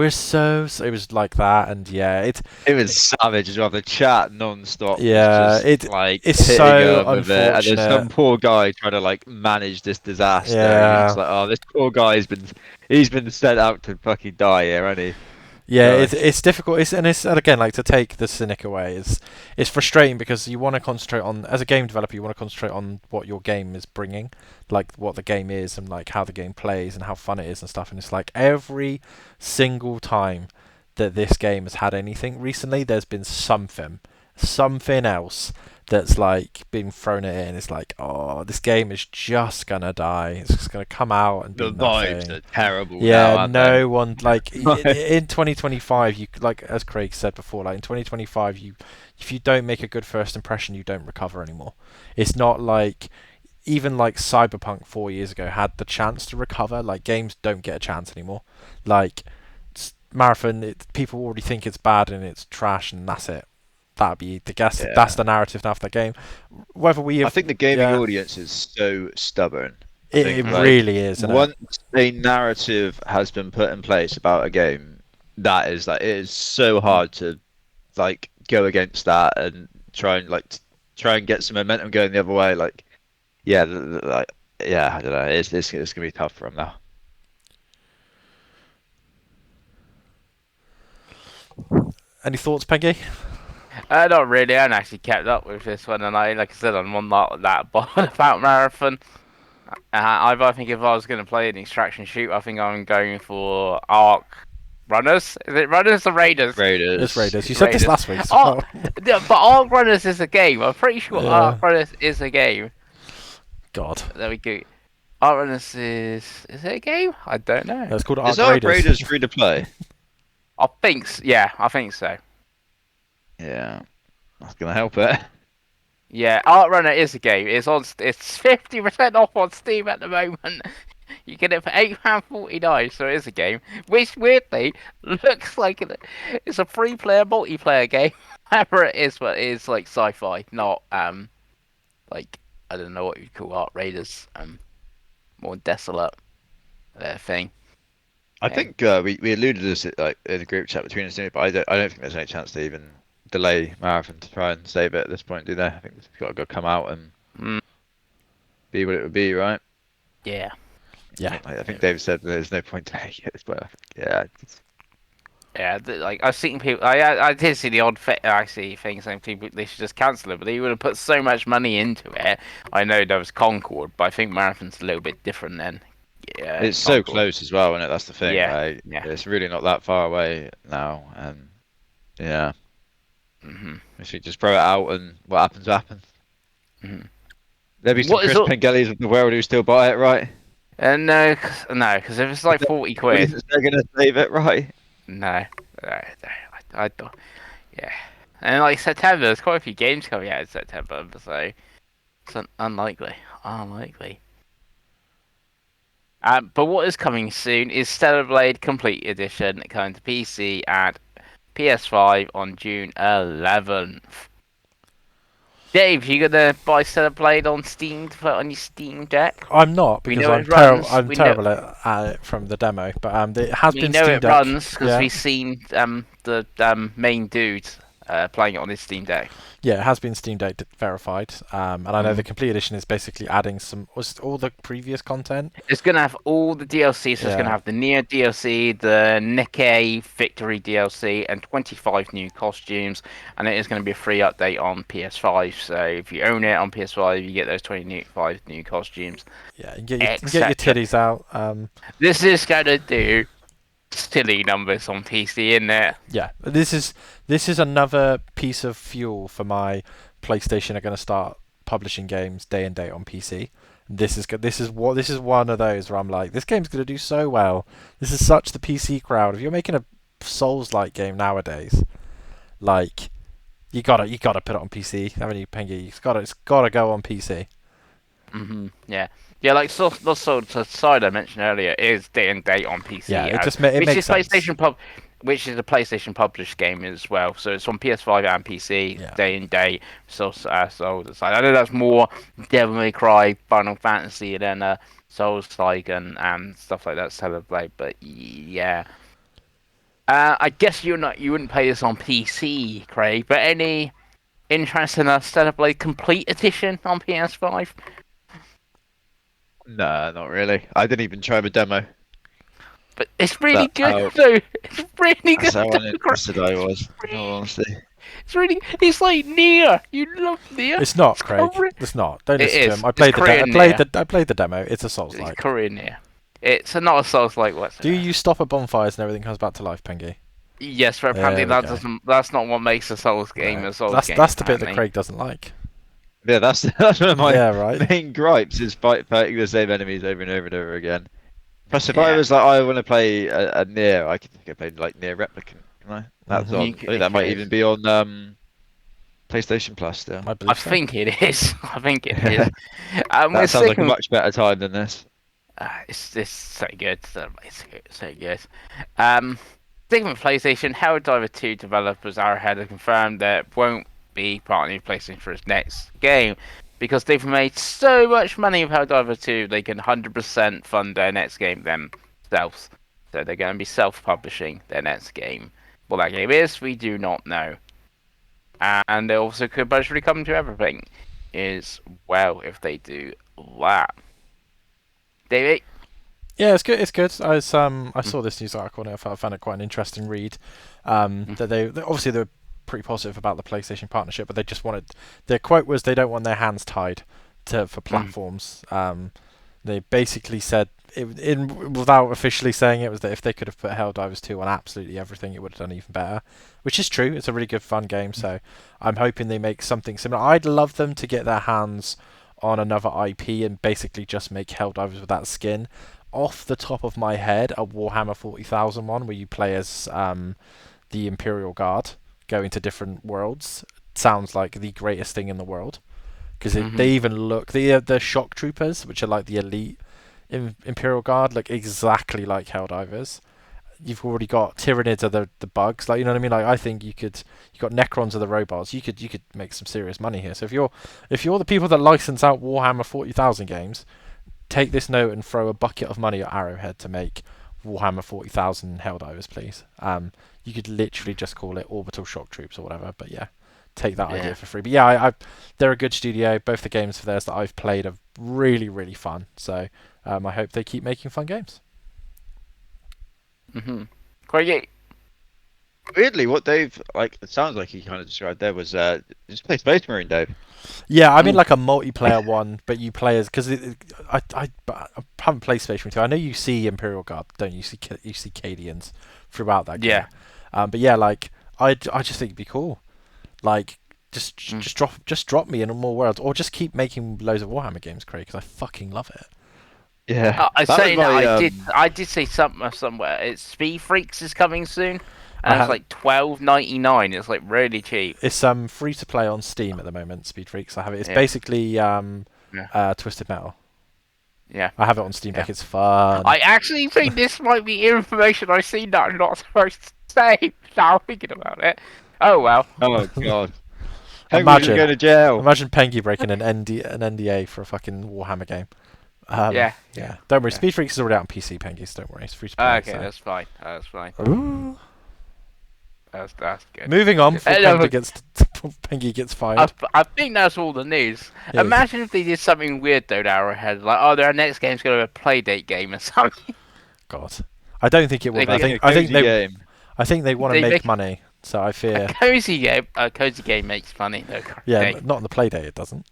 It was like that, and yeah, It was savage as well. The chat non-stop was yeah, just like it's hitting so him with it, and there's unfortunate. some poor guy trying to like manage this disaster, and you're just Yeah. like, oh, this poor guy's been sent out to fucking die here, hasn't he? Yeah, Christ. it's difficult. And again, like, to take the cynic away, it's frustrating because you want to concentrate on, as a game developer, you want to concentrate on what your game is bringing, like what the game is and like how the game plays and how fun it is and stuff. And it's like every single time that this game has had anything recently, there's been something else that's like been thrown at it, and it's like, oh, this game is just gonna die. It's just gonna come out and be The vibes nothing. are terrible now, Yeah, aren't they? no one like in 2025. You like, as Craig said before, like in 2025, if you don't make a good first impression, you don't recover anymore. It's not like even like Cyberpunk 4 years ago had the chance to recover. Like, games don't get a chance anymore. Like Marathon, people already think it's bad and it's trash, and that's it. That'd be the guess. That's Yeah. the narrative now for the game. Whether we I have, think the gaming yeah, audience is so stubborn. I it think like really is, isn't it? once a narrative has been put in place about a game, that is like it is so hard to like go against that and try and get some momentum going the other way. Like yeah, like yeah, I don't know. It's gonna be tough for him now. Any thoughts, Peggy? Not really. I haven't actually kept up with this one, and like I said, I'm not that bothered about Marathon. I think if I was going to play an extraction shoot, I think I'm going for Arc Runners. Is it Runners or Raiders? It's Raiders. Raiders. You said this Raiders. last week as Oh, well. yeah, but Arc Runners is a game. I'm pretty sure Yeah. Arc Runners is a game. God. There we go. Arc Runners is it a game? I don't know. It's called Arc Is Ark Raiders. Raiders free to play? Yeah, I think so. Yeah, that's gonna help it. Yeah, Art Runner is a game. It's 50% off on Steam at the moment. You get it for £8.49, so it is a game. Which weirdly looks like it's a free-player multiplayer game. Whatever it is, but it is like sci-fi, not like I don't know what you'd call Art Raiders, more desolate thing. I Yeah. think we alluded to this like in the group chat between us, but I don't think there's any chance to even delay Marathon to try and save it at this point, do they? I think it's got to go come out and Mm, be what it would be, right? yeah. Yeah. I think David said there's no point delaying it, but yeah, Yeah, like I've seen people. I did see the odd. I see things saying people they should just cancel it, but they would have put so much money into it. I know there was Concord, but I think Marathon's a little bit different then. Yeah, it's so Concord. close as well, isn't it? That's the thing, Yeah, right? yeah. It's really not that far away now, and yeah, hmm we should just throw it out and what happens happens. hmm There'll be some What is Chris all? Pengellies of the world who still buy it, right? No, no, because if it's like 40 quid, They're gonna save it, right? no, I don't. Yeah, and like September, there's quite a few games coming out in September, so it's unlikely, unlikely. But what is coming soon is Stellar Blade Complete Edition coming to PC and PS5 on June 11th. Dave, you gonna buy Stellar Blade on Steam to put on your Steam Deck? I'm not, We because know I'm it runs. I'm We terrible at it from the demo. But it has We been know Steam it Deck. runs because Yeah. we've seen the main dude playing it on his Steam Deck. Yeah, it has been Steam Deck verified. And I know Mhm. the complete edition is basically adding was it all the previous content. It's gonna have all the DLC, so it's gonna Yeah. have the Nier DLC, the Nikkei Victory DLC, and 25 new costumes. And it is gonna be a free update on PS5. So if you own it on PS5, you get those 25 new costumes. Yeah, you can get your Etc. titties out. This is gonna do silly numbers on PC, isn't it? Yeah, this is another piece of fuel for my PlayStation are going to start publishing games day and date on PC. This is one of those where I'm like, this game's going to do so well. This is such the PC crowd. If you're making a Souls-like game nowadays, like you gotta put it on PC, haven't you, Pengi? It's gotta go on PC. Yeah. Yeah, like Lost Soul Side I mentioned earlier is day and date on PC. Yeah, it which makes is sense. which is a PlayStation published game as well. So it's on PS5 and PC Yeah. day and date. Soul Side. I know that's more Devil May Cry, Final Fantasy than Souls like and stuff like that. Celebrate, but yeah. I guess you wouldn't play this on PC, Craig, but any interest in a Stellar Blade Complete Edition on PS5? Nah, not really. I didn't even try the demo. But it's really That's good, how though. It's really that's good, how though, Craig. uninterested I was. In all honesty. It's really. It's like Nier. You love Nier. It's not, It's Craig. Korean. It's not. Don't It listen to is. him. I It's played the Korean Nier. I played the demo. It's a Souls It's like. Korean Nier. It's not a Souls-like whatsoever. Do you stop at bonfires and everything comes back to life, Pengi? Yes, but apparently There we that go. doesn't. That's not what makes a Souls game No. a Souls game. That's the bit that apparently. Craig doesn't like. Yeah, that's one of my Yeah, right. main gripes is fighting the same enemies over and over and over again. Plus, if I Yeah. was like, I want to play a Nier, I could play like Nier Replicant. Can I? That's Mhm. on. You I think that could. might even be on PlayStation Plus still. I I believe so. think it is. I think it Yeah. is. We're That sounds like a sticking. much better time than this. It's so good. So good. Sticking with PlayStation, Helldiver 2 developers Arrowhead have confirmed that it won't be partnering with PlayStation for its next game because they've made so much money with Helldiver 2 they can 100% fund their next game themselves. So they're going to be self-publishing their next game. What that game is, we do not know. And they also could potentially come to everything. Is well if they do that. David? Yeah, it's good. It's good. I saw this news article and I found it quite an interesting read. That they obviously they're pretty positive about the PlayStation partnership, but they just wanted their quote was they don't want their hands tied for platforms. They basically said without officially saying it was that if they could have put Helldivers 2 on absolutely everything, it would have done even better. Which is true. It's a really good fun game. So I'm hoping they make something similar. I'd love them to get their hands on another IP and basically just make Helldivers with that skin. Off the top of my head, a Warhammer 40,000 one where you play as the Imperial Guard going to different worlds sounds like the greatest thing in the world because they even look the shock troopers, which are like the elite Imperial Guard, look exactly like Helldivers. You've already got Tyranids are the bugs, like you know what I mean. Like I think you got Necrons are the robots. You could make some serious money here. So if you're the people that license out Warhammer 40,000 games, take this note and throw a bucket of money at Arrowhead to make Warhammer 40,000 Helldivers, please. You could literally just call it Orbital Shock Troops or whatever. But yeah, take that idea for free. But yeah, they're a good studio. Both the games of theirs that I've played are really, really fun. So I hope they keep making fun games. Quite Weirdly, what Dave like it sounds like he kind of described there was just play Space Marine, Dave. Yeah, I mean like a multiplayer one, but you play as because I haven't played Space Marine 2. I know you see Imperial Guard, don't you? You see Cadians throughout that game. Yeah. But yeah, like I just think it'd be cool. Like just drop me in more worlds, or just keep making loads of Warhammer games, Craig, because I fucking love it. Yeah, I that say was that my, I did say something somewhere. It's Speed Freaks is coming soon, and I it's like $12.99. It's like really cheap. It's free to play on Steam at the moment. Speed Freaks, I have it. It's Yeah. basically Twisted Metal. Yeah. I have it on Steam Deck. It's fun. I actually think this might be information I've seen that I'm not supposed to say. Now I'm thinking about it. Oh well. Oh god. Imagine going to jail. Imagine Pengi breaking an NDA for a fucking Warhammer game. Yeah. Don't worry. Yeah. Speed Freaks is already out on PC, Pengi, so don't worry. It's free to play. Okay, so. that's fine. That's fine. Ooh. That's good. Moving on before Hello. Pengi gets fired. I think that's all the news. Yeah. Imagine if they did something weird though to Arrowhead, like their next game's gonna be a playdate game or something. God, I don't think it will. They Be. make I think they game. want to They make make- money. So I fear. A cozy game makes money though. Yeah, Craig. not in the Playdate. It doesn't.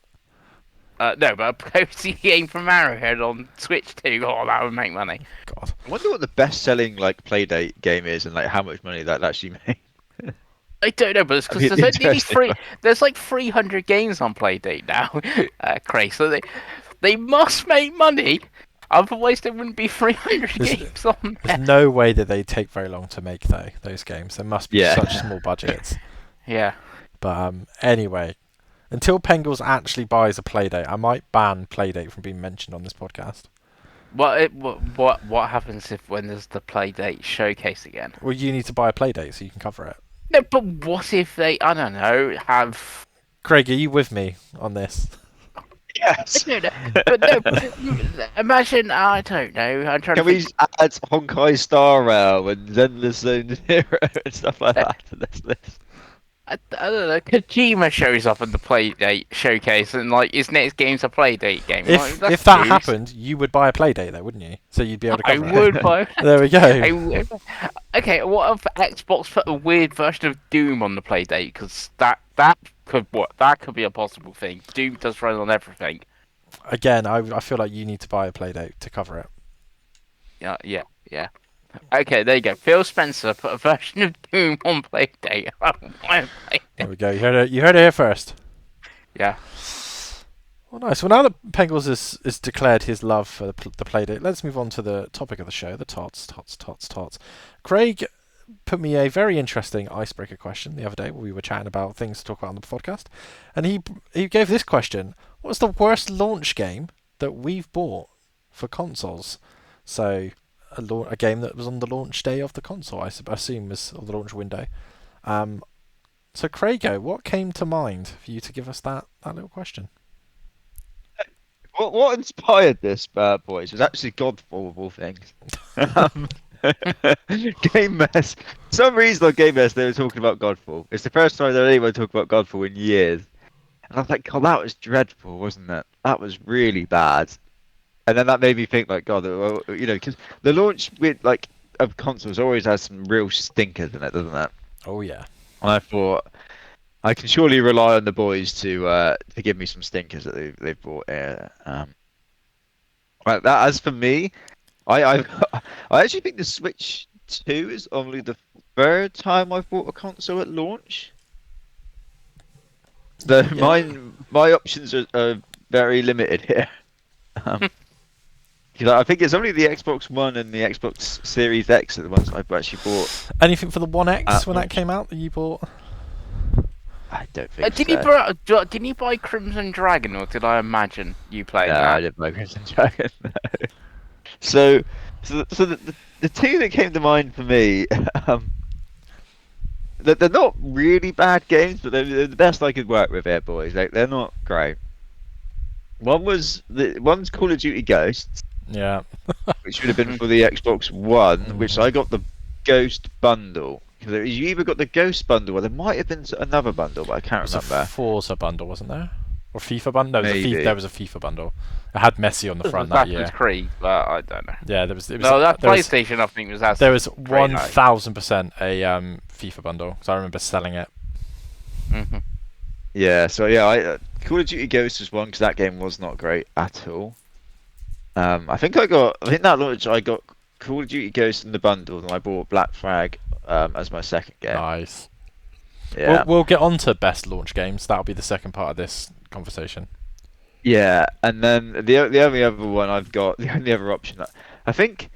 No, but a cozy game from Arrowhead on Switch 2, that would make money. God. I wonder what the best-selling like Playdate game is and like how much money that actually made. I don't know, but it's because That'd be there's nearly interesting. there's like 300 games on Playdate now, Craig. So they must make money, otherwise there wouldn't be 300 games on there. There's no way that they take very long to make those games. There must be Yeah. such small budgets. Yeah. But anyway, until Pengels actually buys a Playdate, I might ban Playdate from being mentioned on this podcast. What happens when there's the Playdate showcase again? Well, you need to buy a Playdate so you can cover it. No, but what if they, I don't know, have... Craig, are you with me on this? Yes. I don't know, but no. Imagine, I don't know. I'm trying to Can we think. add Honkai Star Rail and Zenless Zone Zero and stuff like that to this list? I don't know. Kojima shows up in the Playdate showcase, and like his next game's a Playdate game. Like If that's that news. happened, you would buy a Playdate though, wouldn't you? So you'd be able to I cover it. would buy. There we I go. would. Okay, what if Xbox put a weird version of Doom on the Playdate? Because that could what that could be a possible thing. Doom does run on everything. Again, I feel like you need to buy a Playdate to cover it. Yeah, yeah, yeah. Okay, there you go. Phil Spencer put a version of Doom on Playdate. There we go. You heard it here first. Yeah. Well, nice. Well, now that Pengles has declared his love for the Playdate, let's move on to the topic of the show, the tots. Craig put me a very interesting icebreaker question the other day when we were chatting about things to talk about on the podcast, and he gave this question: what's the worst launch game that we've bought for consoles? So a game that was on the launch day of the console, I assume was on the launch window. So Craigo, what came to mind for you to give us that little question? What inspired this, boys, was actually Godfall of all things. Um, Game Mess. For some reason on Game Mess they were talking about Godfall. It's the first time that anyone talked about Godfall in years. And I was like, God, that was dreadful, wasn't it? That was really bad. And then that made me think, like, God, well, because the launch with like of consoles always has some real stinkers in it, doesn't it? Oh yeah. And I thought I can surely rely on the boys to give me some stinkers that they've brought here. Right, that as for me, I I actually think the Switch 2 is only the third time I've bought a console at launch. So Yeah. my options are very limited here. Um, 'Cause I think it's only the Xbox One and the Xbox Series X are the ones I've actually bought Anything for the One X at when that launch. came out that you bought? I don't think Did you so. did you buy Crimson Dragon, or did I imagine you playing No, I that? didn't buy Crimson Dragon. No. So, the two that came to mind for me, um, they're not really bad games, but they're the best I could work with here, boys. Like they're not great. One's Call of Duty Ghosts, Yeah. which should have been for the Xbox One, which I Mhm. got the Ghost bundle. Because you either got the Ghost bundle, or there might have been another bundle, but I It can't was a remember. Forza bundle, wasn't there? Or FIFA bundle? No, there Maybe. was a FIFA bundle. It had Messi on the front that Assassin's year. Creed, but I don't know. Yeah, there was. It was. No, that There was. PlayStation I think was There was Assassin's Creed. 1000% a FIFA bundle because I remember selling it. Mm-hmm. Yeah, so yeah, Call of Duty Ghosts was one because that game was not great at all. I think that launch I got Call of Duty Ghosts in the bundle, and I bought Black Flag as my second game. Nice. Yeah, We'll get on to best launch games. That'll be the second part of this conversation. yeah, and then the only other one I've got, the only other option, I think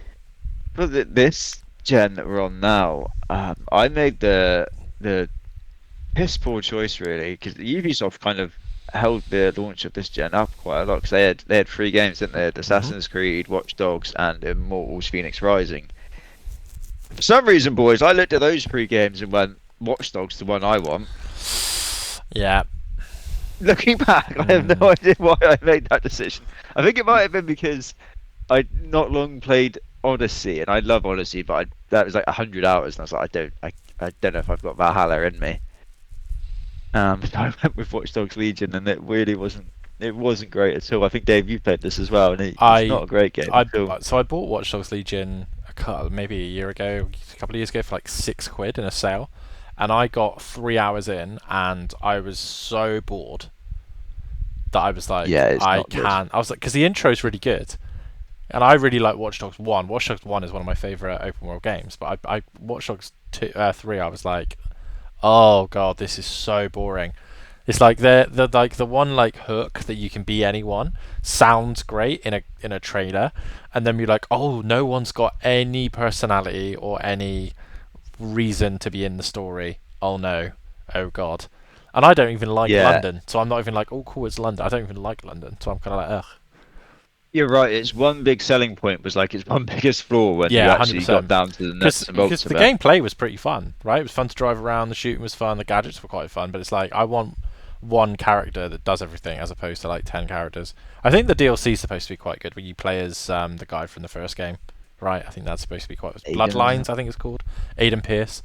for this gen that we're on now, I made the piss poor choice really because Ubisoft kind of held the launch of this gen up quite a lot because they had three games, didn't they? They had Assassin's Creed, Watch Dogs, and Immortals: Phoenix Rising. For some reason, boys, I looked at those three games and went, Watch Dogs, the one I want. Yeah. Looking back, I have no idea why I made that decision. I think it might have been because I'd not long played Odyssey, and I love Odyssey, but that was like 100 hours, and I was like, I don't know if I've got Valhalla in me. So I went with Watch Dogs Legion, and it wasn't great at all. I think Dave, you played this as well, and it's not a great game at all. So I bought Watch Dogs Legion maybe a year ago, a couple of years ago for like £6 in a sale, and I got 3 hours in, and I was so bored that I was like, Yeah, it's I not good. can't. I was like, because the intro is really good, and I really like Watch Dogs 1. Watch Dogs 1 is one of my favourite open world games, but I Watch Dogs 3, I was like, oh god, this is so boring. It's like the one like hook that you can be anyone sounds great in a trailer, and then you're like, oh, no one's got any personality or any reason to be in the story. Oh no, oh god. And I don't even like Yeah, London, so I'm not even like, oh cool, it's London. I don't even like London, so I'm kind of like, ugh. you're right. It's one big selling point was like its one biggest flaw when you Yeah, actually got 100%. down to the nuts and bolts Because of the it. gameplay was pretty fun, right? It was fun to drive around. The shooting was fun. The gadgets were quite fun. But it's like I want one character that does everything as opposed to like 10 characters. I think the DLC is supposed to be quite good when you play as the guy from the first game, right? I think that's supposed to be quite Aiden, Bloodlines. I think it's called Aiden Pierce.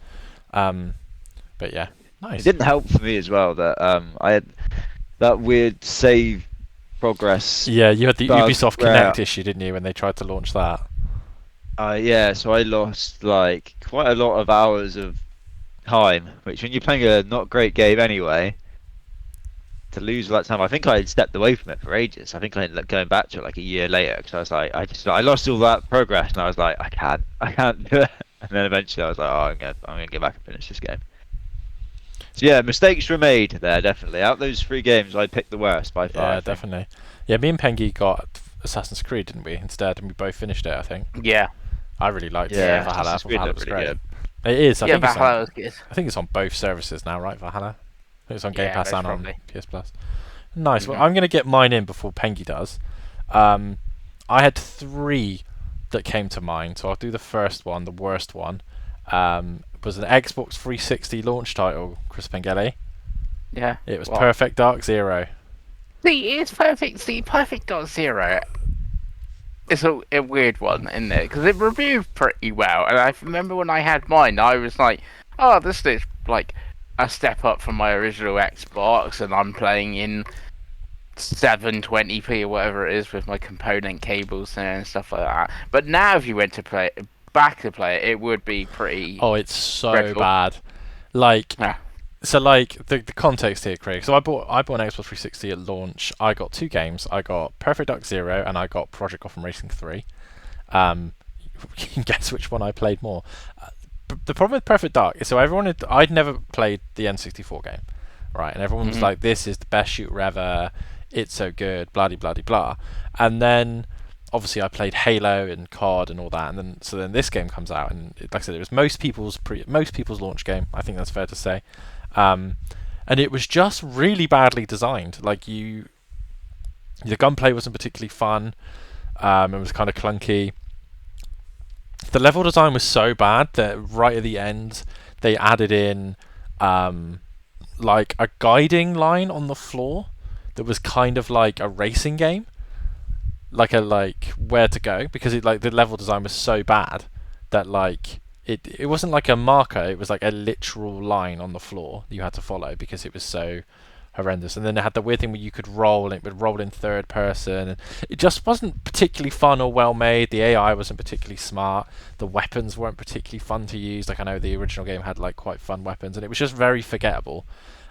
But yeah, nice. It didn't help for me as well that I had that weird save progress. Yeah, you had the bug Ubisoft where Connect issue, didn't you, when they tried to launch that? Yeah, so I lost like quite a lot of hours of time, which when you're playing a not great game anyway, to lose all that time, I think I had stepped away from it for ages. I think I ended up going back to it like a year later because I was like, I lost all that progress, and I was like, I can't do it. And then eventually I was like, I'm gonna get back and finish this game. So yeah, mistakes were made there, definitely. Out of those 3 games, I picked the worst by far. Yeah, definitely. Yeah, me and Pengi got Assassin's Creed, didn't we? Instead, and we both finished it. I think. Yeah. I really liked Yeah, Valhalla. Assassin's Creed Valhalla looked was really great. good. It is. I think Valhalla was good. I think it's on both services now, right? Valhalla. I think it's on Game Yeah, Pass most and on probably. PS Plus. Nice. Well, Mhm. I'm gonna get mine in before Pengi does. I had 3 that came to mind, so I'll do the first one, the worst one. Was an Xbox 360 launch title, Chris Pengelly. Yeah. It was What? Perfect Dark Zero. See, it's perfect. See, Perfect Dot Zero. It's a weird one, isn't it? Because it reviewed pretty well, and I remember when I had mine, I was like, "Oh, this is like a step up from my original Xbox," and I'm playing in 720p or whatever it is with my component cables there and stuff like that. But now, if you went to play back to play it, it would be pretty. Oh, it's so dreadful. bad. Like, Yeah. so like the context here, Craig. So I bought an Xbox 360 at launch. I got 2 games. I got Perfect Dark Zero and I got Project Gotham Racing 3. You can guess which one I played more. The problem with Perfect Dark is I'd never played the N64 game, right? And everyone was like, "This is the best shooter ever. It's so good." Blah blah blah blah. And then obviously I played Halo and COD and all that, and then this game comes out, and like I said, it was most people's launch game. I think that's fair to say. And it was just really badly designed. Like the gunplay wasn't particularly fun. It was kind of clunky. The level design was so bad that right at the end they added in like a guiding line on the floor that was kind of like a racing game, like where to go, because the level design was so bad that it wasn't like a marker, it was like a literal line on the floor that you had to follow because it was so horrendous. And then it had the weird thing where you could roll, and it would roll in third person, and it just wasn't particularly fun or well made. The AI wasn't particularly smart. The weapons weren't particularly fun to use. Like, I know the original game had like quite fun weapons, and it was just very forgettable.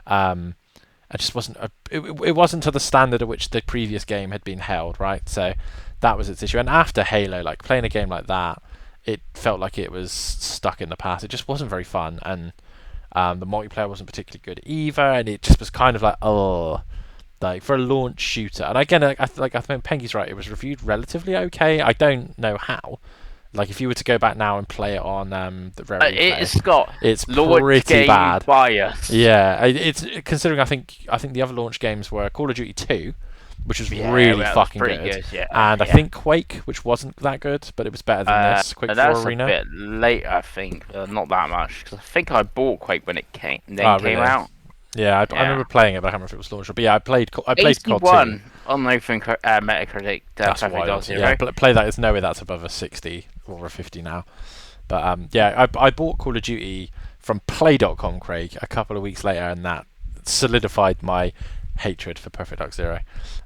It just wasn't it wasn't to the standard at which the previous game had been held, right? So that was its issue. And after Halo, like playing a game like that, it felt like it was stuck in the past. It just wasn't very fun, and the multiplayer wasn't particularly good either, and it just was kind of like, oh, like for a launch shooter. And again, I think Pengi's right. It was reviewed relatively okay. I don't know how. Like, if you were to go back now and play it on the Rare Replay, it's pretty bad. Bias. Yeah, it's considering I think the other launch games were Call of Duty 2, which was really fucking good. Yeah, and I think Quake, which wasn't that good, but it was better than this. Quake 4 Arena. That's a bit late, I think. Not that much, because I think I bought Quake when it came Really? out. Yeah, I remember playing it, but I can't remember if it was launched. But yeah, I played COD 2. 81 on Open Metacritic. That's wild. Yeah, play that. There's no way that's above a 60 or a 50 now. But yeah, I bought Call of Duty from Play.com, Craig, a couple of weeks later, and that solidified my hatred for Perfect Dark Zero.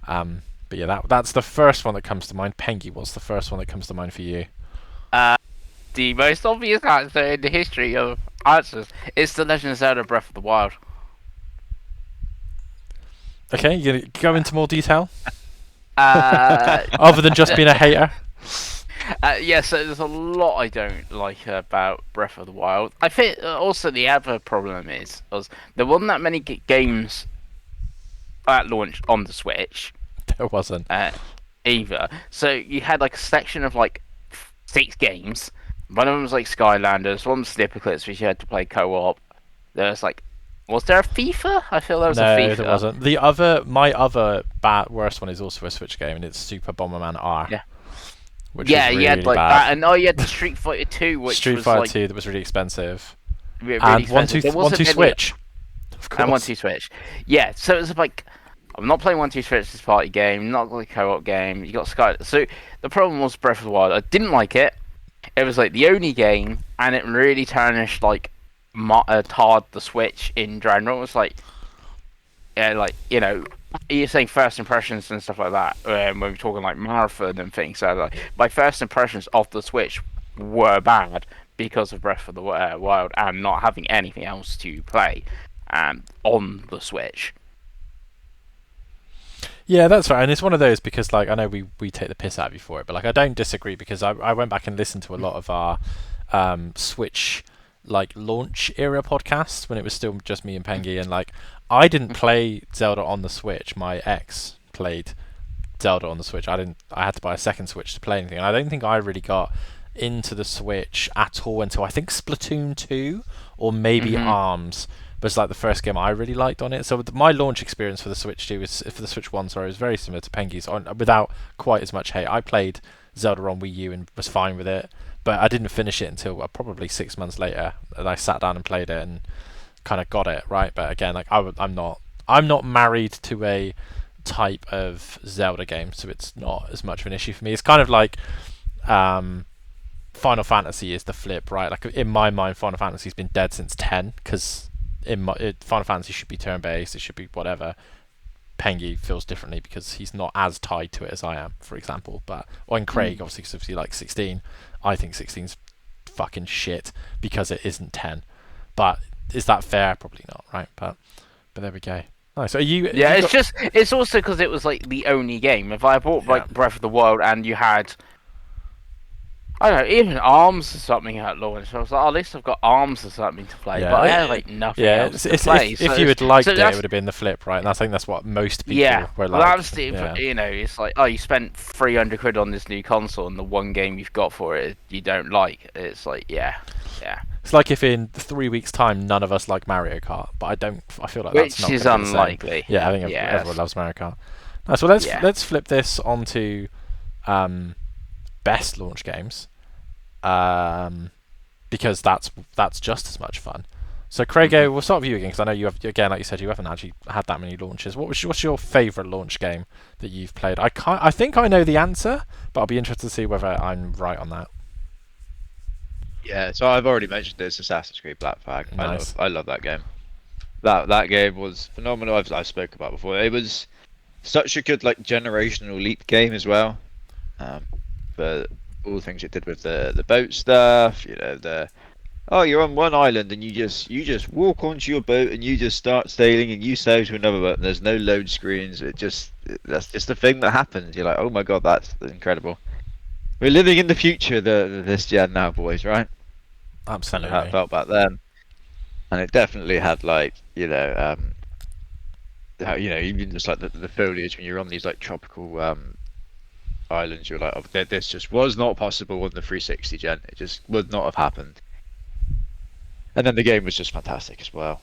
But yeah, that's the first one that comes to mind. Pengi, what's the first one that comes to mind for you? The most obvious answer in the history of answers is The Legend of Zelda: Breath of the Wild. Okay, you gonna go into more detail? Other than just being a hater? Yeah, so there's a lot I don't like about Breath of the Wild. I think also the other problem was there wasn't that many games at launch on the Switch. There wasn't. Either. So you had like a section of like 6 games. One of them was like Skylanders, one was Snipper Clips, which you had to play co-op. Was there a FIFA? I feel there was a FIFA. No, there wasn't. My other worst one is also a Switch game, and it's Super Bomberman R. Yeah. Which is really you had like bad. that, and you had the Street Fighter 2, which Street was Fighter like 2 that was really expensive. really And expensive. 1-2 Switch. Of and course. 1-2 Switch. Yeah, so it's like I'm not playing 1-2 Switch this party game, not like a co-op game. You got Sky. So the problem was Breath of the Wild. I didn't like it. It was like the only game, and it really tarnished like tarred the Switch in general. It was like, yeah, like you're saying first impressions and stuff like that. When we're talking like marathon and things, so like my first impressions of the Switch were bad because of Breath of the Wild and not having anything else to play on the Switch. Yeah, that's right, and it's one of those because like I know we take the piss out of you for it, but like I don't disagree because I went back and listened to a lot of our Switch like launch era podcasts when it was still just me and Pengi, and like I didn't play Zelda on the Switch. My ex played Zelda on the Switch. I had to buy a second Switch to play anything, and I don't think I really got into the Switch at all until I think Splatoon 2 or maybe ARMS was like the first game I really liked on it. So my launch experience for the Switch 2 for the Switch 1, sorry, was very similar to Pengi's without quite as much hate. I played Zelda on Wii U and was fine with it, but I didn't finish it until probably 6 months later, and I sat down and played it and kind of got it right. But again, like I'm not married to a type of Zelda game, so it's not as much of an issue for me. It's kind of like Final Fantasy is the flip, right? Like in my mind, Final Fantasy's been dead since 10 because Final Fantasy should be turn-based. It should be whatever. Pengi feels differently because he's not as tied to it as I am, for example. But and Craig obviously, because he likes 16. I think 16's fucking shit because it isn't 10. But is that fair? Probably not, right? But there we go. Nice. So Yeah, it's also because it was like the only game. If I bought like Breath of the Wild and you had, I don't know, even ARMS or something at launch, I was like, oh, at least I've got ARMS or something to play. Yeah, but I had like nothing else to play. If you had liked it, it would have been the flip, right? And I think that's what most people were like. Well, that's it's like, oh, you spent 300 quid on this new console, and the one game you've got for it you don't like. It's like, yeah. It's like if in 3 weeks' time none of us like Mario Kart, but I feel like that's not which is gonna be the same. unlikely. Yeah, I think everyone loves Mario Kart. Nice. Well, let's flip this onto best launch games, because that's just as much fun. So, Craigo, we'll start with you again because I know you have, again, like you said, you haven't actually had that many launches. What's your favourite launch game that you've played? I think I know the answer, but I'll be interested to see whether I'm right on that. Yeah, so I've already mentioned this, Assassin's Creed Black Flag. Nice. I love that game. That game was phenomenal. I've spoke about before. It was such a good like generational leap game as well. For all the things it did with the boat stuff, you're on one island and you just walk onto your boat and you just start sailing and you sail to another boat and there's no load screens. That's just the thing that happens. You're like, oh my god, that's incredible. We're living in the future, this gen now, boys, right? Absolutely. How it felt back then, and it definitely had like even just like the foliage when you're on these like tropical islands, you're like, oh, this just was not possible on the 360 gen. It just would not have happened. And then the game was just fantastic as well.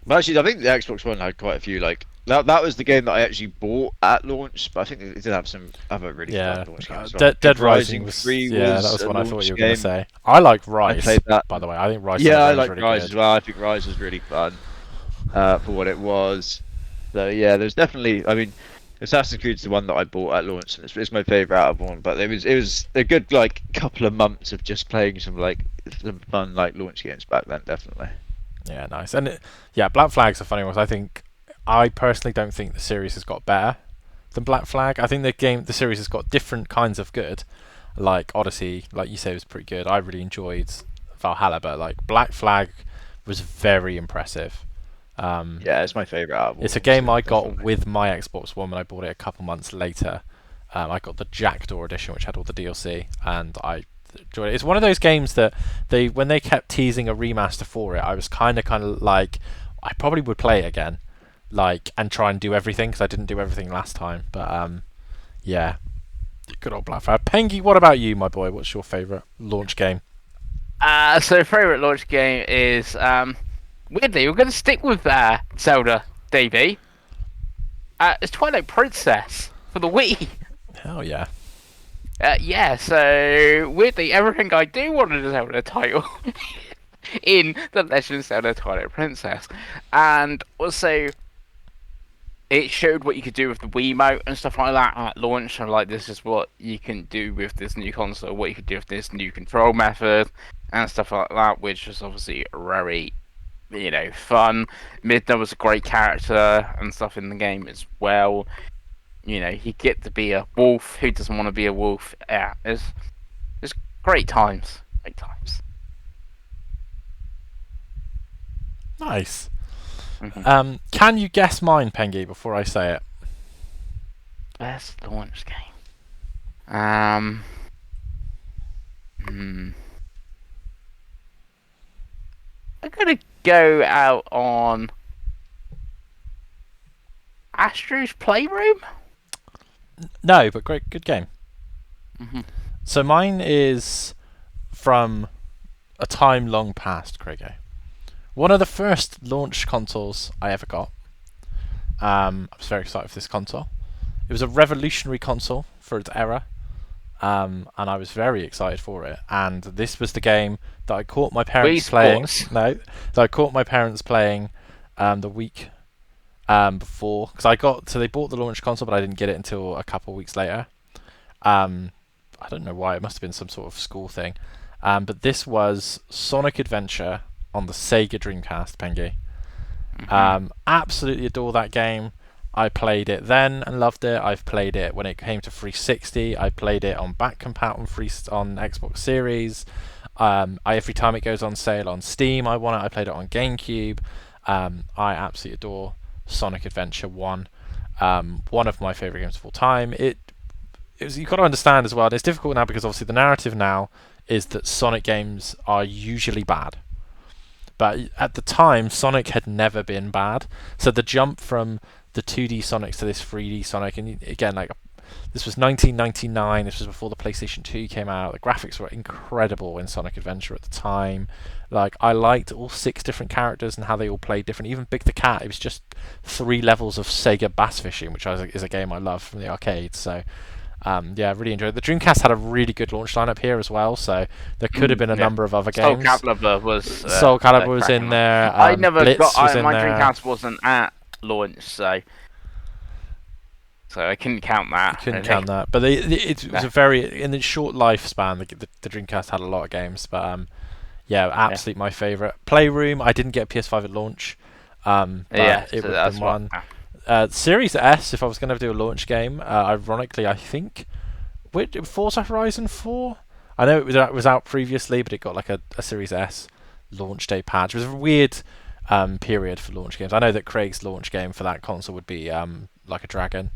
But actually, I think the Xbox One had quite a few like that was the game that I actually bought at launch, but I think it did have some other really fun launch games. Dead Rising was 3 that was what I thought you were going to say. I like Rise. I played that. By the way. I think Rise. Yeah, I like really Rise good. as well. I think Rise was really fun for what it was. So yeah, there's definitely. I mean, Assassin's Creed's the one that I bought at launch, and it's my favorite out of one. But it was a good like couple of months of just playing some fun like launch games back then, definitely. Yeah, nice. And Black Flag's a funny one. I think I personally don't think the series has got better than Black Flag. I think the series has got different kinds of good. Like Odyssey, like you say, was pretty good. I really enjoyed Valhalla, but like Black Flag was very impressive. Yeah, it's my favorite out of all. It's a game I got with my Xbox One when I bought it a couple months later. I got the Jackdaw edition, which had all the DLC, and I enjoyed it. It's one of those games that when they kept teasing a remaster for it, I was kind of like, I probably would play it again, like, and try and do everything because I didn't do everything last time. But yeah, good old Black Flag. Pengi, what about you, my boy? What's your favourite launch game? So favourite launch game is weirdly we're going to stick with Zelda, Davey. It's Twilight Princess for the Wii. Hell yeah. Yeah, so weirdly everything I do wanted a Zelda title. in The Legend of Zelda: Twilight Princess, and also it showed what you could do with the Wiimote and stuff like that at launch, and like this is what you can do with this new console, what you could do with this new control method, and stuff like that, which was obviously very, fun. Midna was a great character and stuff in the game as well. You get to be a wolf. Who doesn't want to be a wolf? Yeah, it's great times. Great times. Nice. Mm-hmm. Can you guess mine, Pengi, before I say it? Best launch game. Hmm. I'm gonna go out on Astro's Playroom. No, but good game. Mm-hmm. So mine is from a time long past, Craigo. One of the first launch consoles I ever got. I was very excited for this console. It was a revolutionary console for its era, and I was very excited for it. And this was the game that I caught my parents Wii playing. Sports. No, that I caught my parents playing the week before, because they bought the launch console, but I didn't get it until a couple of weeks later. I don't know why. It must have been some sort of school thing. But this was Sonic Adventure on the Sega Dreamcast, Pengi. Absolutely adore that game. I played it then and loved it. I've played it when it came to 360. I played it on back compat on Xbox Series. Every time it goes on sale on Steam, I want it. I played it on GameCube. I absolutely adore Sonic Adventure 1. One of my favourite games of all time. You've got to understand as well, and it's difficult now because obviously the narrative now is that Sonic games are usually bad. But at the time, Sonic had never been bad. So the jump from the 2D Sonics to this 3D Sonic, and again, this was 1999. This was before the PlayStation 2 came out. The graphics were incredible in Sonic Adventure at the time. I liked all 6 different characters and how they all played different. Even Big the Cat, it was just 3 levels of Sega bass fishing, which is a game I love from the arcade. So yeah, really enjoyed it. The Dreamcast had a really good launch lineup here as well, so there could have been a number of other Soul games. Calibur was Soul Calibur was in there. I never Blitz was in my there. Dreamcast wasn't at launch, so I couldn't count that. Couldn't count that, but it was a very in its short lifespan. The Dreamcast had a lot of games, but yeah, absolutely my favourite. Playroom. I didn't get PS5 at launch, but it would have been one. Series S, if I was going to do a launch game, ironically, I think, Forza Horizon 4? I know it was out previously, but it got a Series S launch day patch. It was a weird period for launch games. I know that Craig's launch game for that console would be Like a Dragon,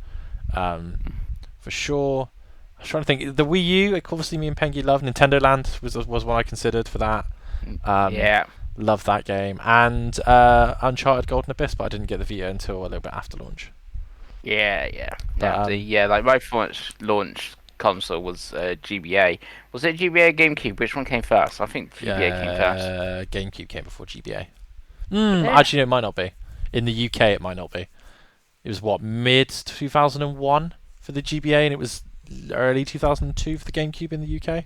for sure. I was trying to think. The Wii U, obviously me and Pengi love. Nintendo Land was one I considered for that. Yeah. Love that game. And Uncharted Golden Abyss, but I didn't get the Vita until a little bit after launch. Yeah. But, my first launch console was GBA. Was it GBA or GameCube? Which one came first? I think GBA came first. GameCube came before GBA. Yeah. Actually, it might not be. In the UK, it might not be. It was mid 2001 for the GBA, and it was early 2002 for the GameCube in the UK.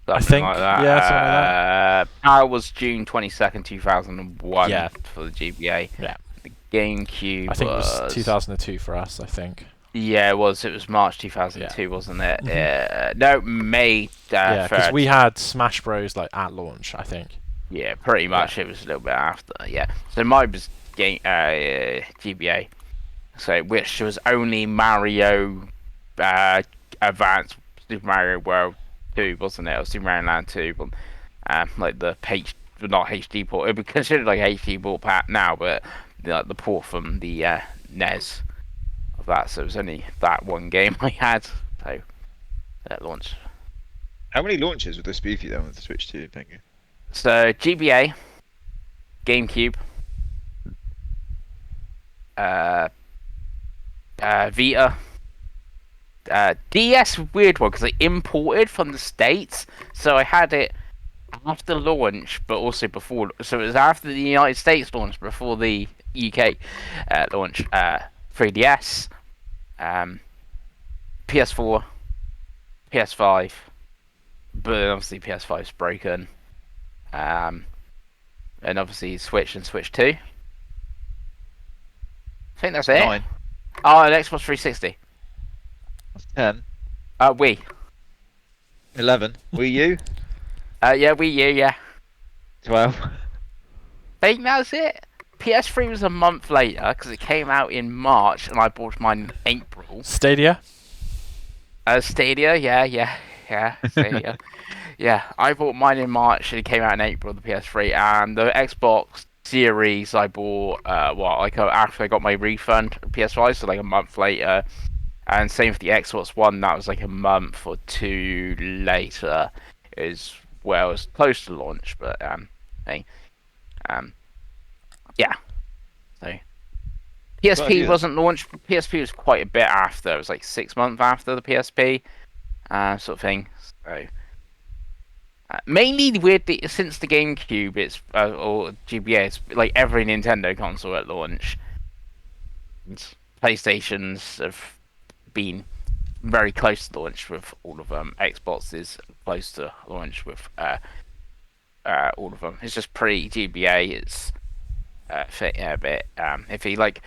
Something I think, like that. yeah, something like that. That was June 22nd, 2001 Yeah. for the GBA. Yeah. The GameCube I think it was 2002 for us, I think. Yeah, it was. It was March 2002, wasn't it? Mm-hmm. No, May. Yeah, because we had Smash Bros. At launch, I think. Yeah, pretty much. Yeah. It was a little bit after. Yeah. So mine was GBA. So which was only Mario Advance Super Mario World 2, wasn't it? Or Super Mario Land 2, but the not HD port. It would be considered like HD port pack now, but the port from the NES of that. So it was only that one game I had. So at launch. How many launches would this be for you then with the Switch 2, Pengi? So GBA, GameCube, Vita, DS, weird one because I imported from the States, so I had it after launch, but also before. So it was after the United States launch, before the UK launch. 3DS, PS4, PS5, but obviously PS5's broken. and obviously Switch and Switch 2. I think that's it. 9. Oh, and Xbox 360. That's 10. Wii. 11. Wii U. Yeah, Wii U, yeah. 12. I think that's it. PS3 was a month later because it came out in March and I bought mine in April. Stadia. Stadia, yeah, Stadia. Yeah, I bought mine in March and it came out in April, the PS3, and the Xbox Series I bought, after I got my refund PS5, so like a month later. And same for the Xbox One, that was like a month or two later, as well. It was close to launch, but hey, yeah. So PSP wasn't launched. PSP was quite a bit after. It was like 6 months after the PSP, sort of thing. So mainly weirdly since the GameCube, it's or GBA, it's like every Nintendo console at launch. PlayStations have been very close to launch with all of them. Xbox is close to launch with all of them. It's just pre-GBA. It's a bit iffy. Like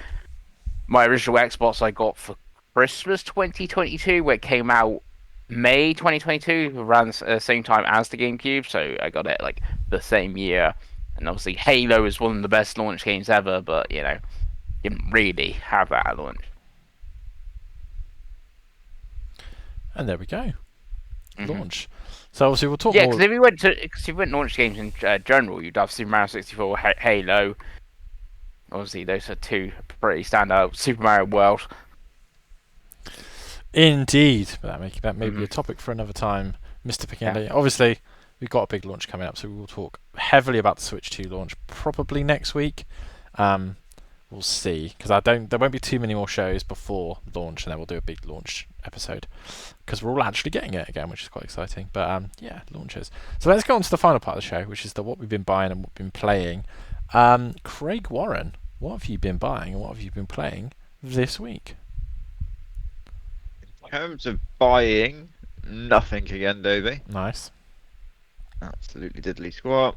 my original Xbox, I got for Christmas 2022, where it came out May 2022, around the same time as the GameCube. So I got it like the same year. And obviously, Halo is one of the best launch games ever, but you know, didn't really have that at launch. And there we go. Launch. So obviously we'll talk Yeah, more. because if you went launch games in general, you'd have Super Mario 64, Halo. Obviously, those are two pretty standout. Super Mario World. Indeed, but that may be a topic for another time, Mr. Pengi. Yeah. Obviously, we've got a big launch coming up, so we will talk heavily about the Switch 2 launch probably next week. We'll see, because there won't be too many more shows before launch, and then we'll do a big launch episode because we're all actually getting it again, which is quite exciting. But yeah, launches. So let's go on to the final part of the show, which is what we've been buying and what we've been playing. Craig Warren, what have you been buying and what have you been playing this week? In terms of buying, nothing again, Dobie. Nice. Absolutely diddly squat.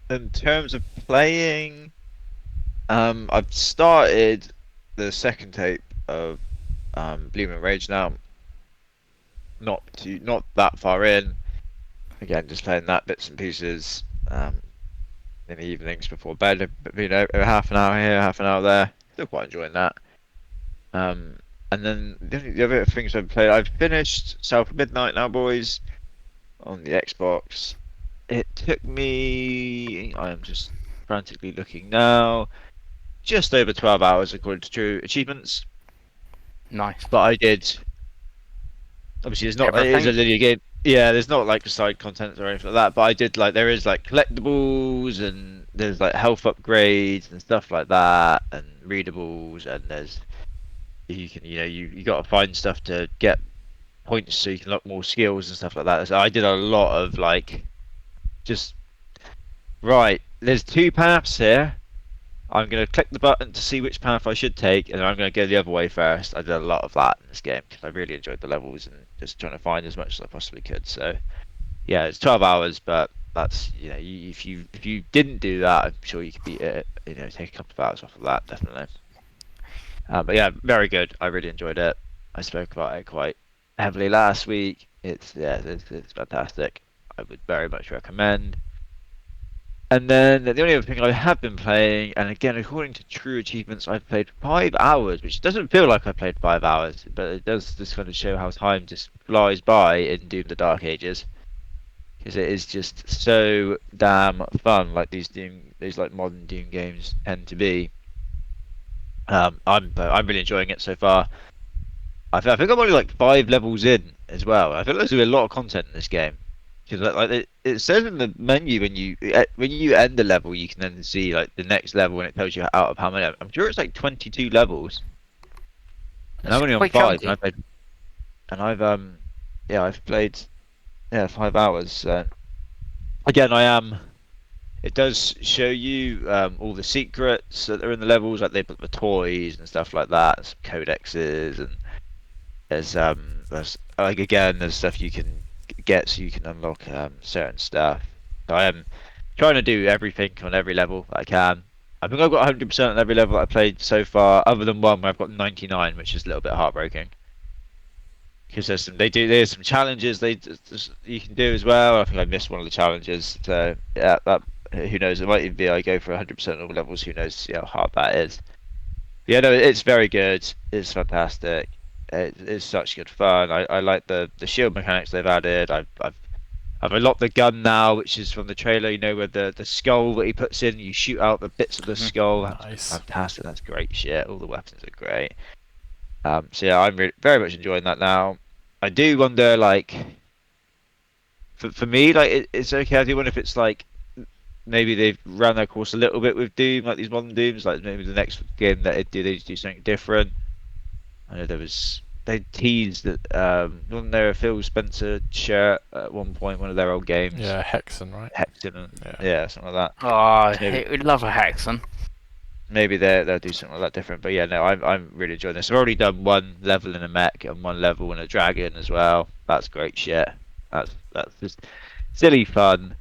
In terms of playing, I've started the second tape of Bloom and Rage now. Not that far in. Again, just playing that bits and pieces in the evenings before bed. You know, half an hour here, half an hour there. Still quite enjoying that. And then the other things I've played, I've finished South of Midnight now, boys, on the Xbox. It took me, I am just frantically looking now, just over 12 hours according to True Achievements. Nice. But I did, obviously it is a linear game. Yeah, there's not like side content or anything like that, but I did there is like collectibles and there's like health upgrades and stuff like that and readables, and there's you got to find stuff to get points so you can unlock more skills and stuff like that. So I did a lot of just right, there's two paths here. I'm going to click the button to see which path I should take, and I'm going to go the other way first. I did a lot of that in this game because I really enjoyed the levels and just trying to find as much as I possibly could. So yeah, it's 12 hours, but that's if you didn't do that, I'm sure you could beat it. Take a couple of hours off of that, definitely. But yeah, very good. I really enjoyed it. I spoke about it quite heavily last week. It's fantastic. I would very much recommend. And then the only other thing I have been playing, and again, according to True Achievements, I've played 5 hours, which doesn't feel like I played 5 hours, but it does just kind of show how time just flies by in Doom: The Dark Ages, because it is just so damn fun, like these modern Doom games tend to be. I'm really enjoying it so far. I think I'm only like 5 levels in as well. I feel like there's a lot of content in this game. Because it says in the menu when you end the level, you can then see like the next level and it tells you out of how many. I'm sure it's like 22 levels. And I'm only on 5. I've played 5 hours. Again, it does show you all the secrets that are in the levels, like they put the toys and stuff like that, some codexes, and there's stuff you can get so you can unlock certain stuff. So I am trying to do everything on every level that I can. I think I've got 100% on every level that I played so far, other than one where I've got 99, which is a little bit heartbreaking. Because there's some challenges you can do as well. I think I missed one of the challenges. So yeah, that who knows? It might even be I go for 100% on all levels. Who knows how hard that is? Yeah, no, it's very good. It's fantastic. It's such good fun. I like the shield mechanics they've added. I've unlocked the gun now, which is from the trailer. You know, with the skull that he puts in, you shoot out the bits of the skull. That's Nice. fantastic. That's great shit. All the weapons are great. So yeah, I'm very much enjoying that now. I do wonder, like, for me, like, it's okay. I do wonder if it's like maybe they've ran their course a little bit with Doom, like these modern Dooms. Like maybe the next game that they do something different. I know they teased that wasn't there a Phil Spencer shirt at one point, one of their old games, Yeah, Hexen, right? Hexen, and Yeah. yeah, something like that. Oh, So maybe we'd love a Hexen. they'll do something like that different. But yeah, no, I'm really enjoying this. I've already done one level in a mech and one level in a dragon as well. That's great shit. That's just silly fun.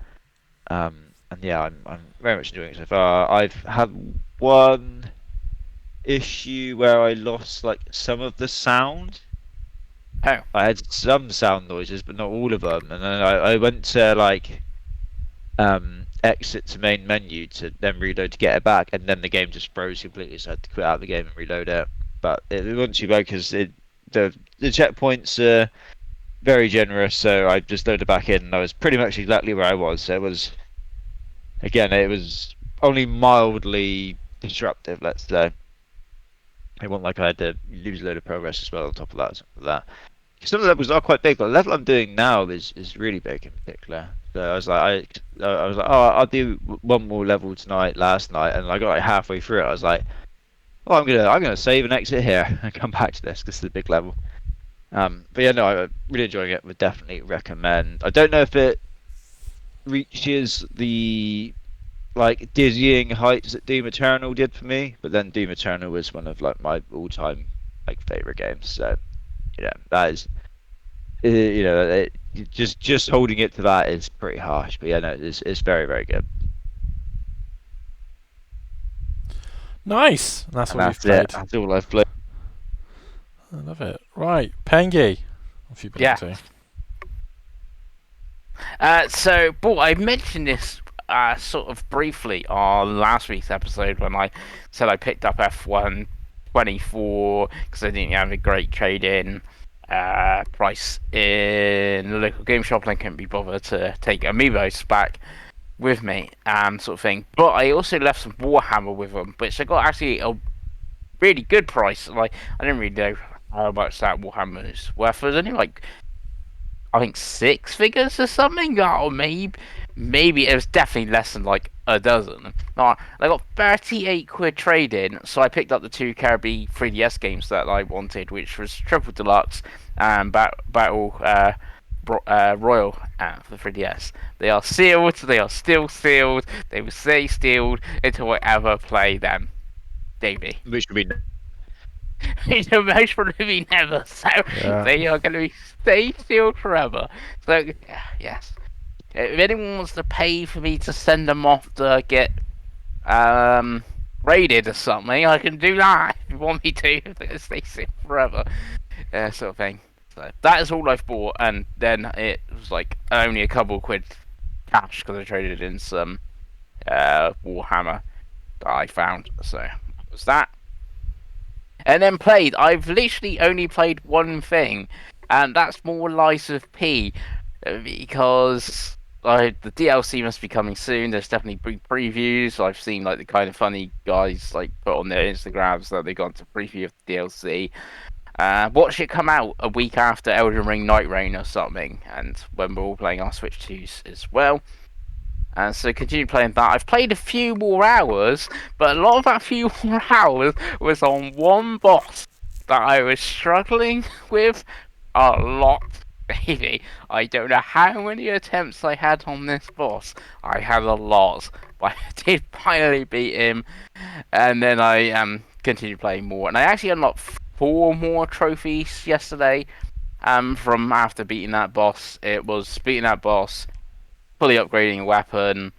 And yeah, I'm very much enjoying it so far. I've had one issue where I lost like some of the sound. Oh. I had some sound noises, but not all of them. And then I went to like exit to main menu to then reload to get it back, and then the game just froze completely. So I had to quit out the game and reload it. But it wasn't too bad because the checkpoints are very generous. So I just loaded back in, and I was pretty much exactly where I was. So it was only mildly disruptive, let's say. It wasn't like I had to lose a load of progress as well on top of that, something like that. Some of the levels are quite big, but the level I'm doing now is really big in particular. So I was like, oh, I'll do one more level tonight, last night, and I got like halfway through it. I was like, oh, I'm gonna save and exit here and come back to this. This is a big level. But yeah, no, I'm really enjoying it. Would definitely recommend. I don't know if it reaches the like dizzying heights that Doom Eternal did for me, but then Doom Eternal was one of like my all-time like favorite games. So yeah, that is just holding it to that is pretty harsh. But yeah, no, it's very very good. Nice. And that's And all you've that's it. played. That's all I've played. I love it. Right, Pengi. What have you been Yeah. up to? So, Paul, I mentioned this sort of briefly on last week's episode when I said I picked up F1 24 because I didn't have a great trade-in price in the local game shop and I couldn't be bothered to take amiibos back with me, sort of thing. But I also left some Warhammer with them, which I got actually a really good price. Like, I didn't really know how much that Warhammer is worth. It was only like I think 6 figures or something. Oh, maybe it was definitely less than like a dozen. No, I got 38 quid trade in, so I picked up the two Kirby 3DS games that I wanted, which was Triple Deluxe and Battle Royal for the 3DS. They are sealed. They are still sealed. They will stay sealed until I ever play them, Davey. Which would be Most probably never. So Yeah. they are going to be stay sealed forever. So yes, if anyone wants to pay for me to send them off to get raided or something, I can do that. If you want me to, if they're going to stay sealed forever, sort of thing. So that is all I've bought, and then it was like only a couple of quid cash because I traded in some Warhammer that I found. So that was that. And then played. I've literally only played one thing, and that's more Lies of P, because the DLC must be coming soon. There's definitely previews. I've seen like the kind of funny guys like put on their Instagrams that they got to preview of the DLC. Watch it come out a week after Elden Ring Night Reign or something, and when we're all playing our Switch 2s as well. And so continue playing that. I've played a few more hours, but a lot of that few more hours was on one boss that I was struggling with a lot. Baby, I don't know how many attempts I had on this boss. I had a lot, but I did finally beat him, and then I continued playing more. And I actually unlocked 4 more trophies yesterday. From after beating that boss, it was beating that boss, fully upgrading a weapon,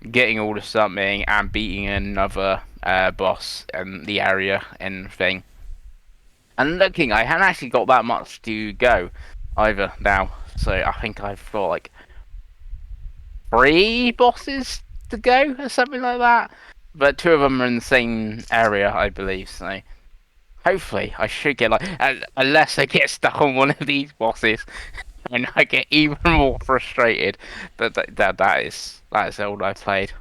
getting all the something, and beating another boss in the area and thing. And looking, I haven't actually got that much to go either now. So I think I've got like 3 bosses to go or something like that. But 2 of them are in the same area, I believe. So hopefully I should get like, unless I get stuck on one of these bosses and I get even more frustrated. But that is all I've played.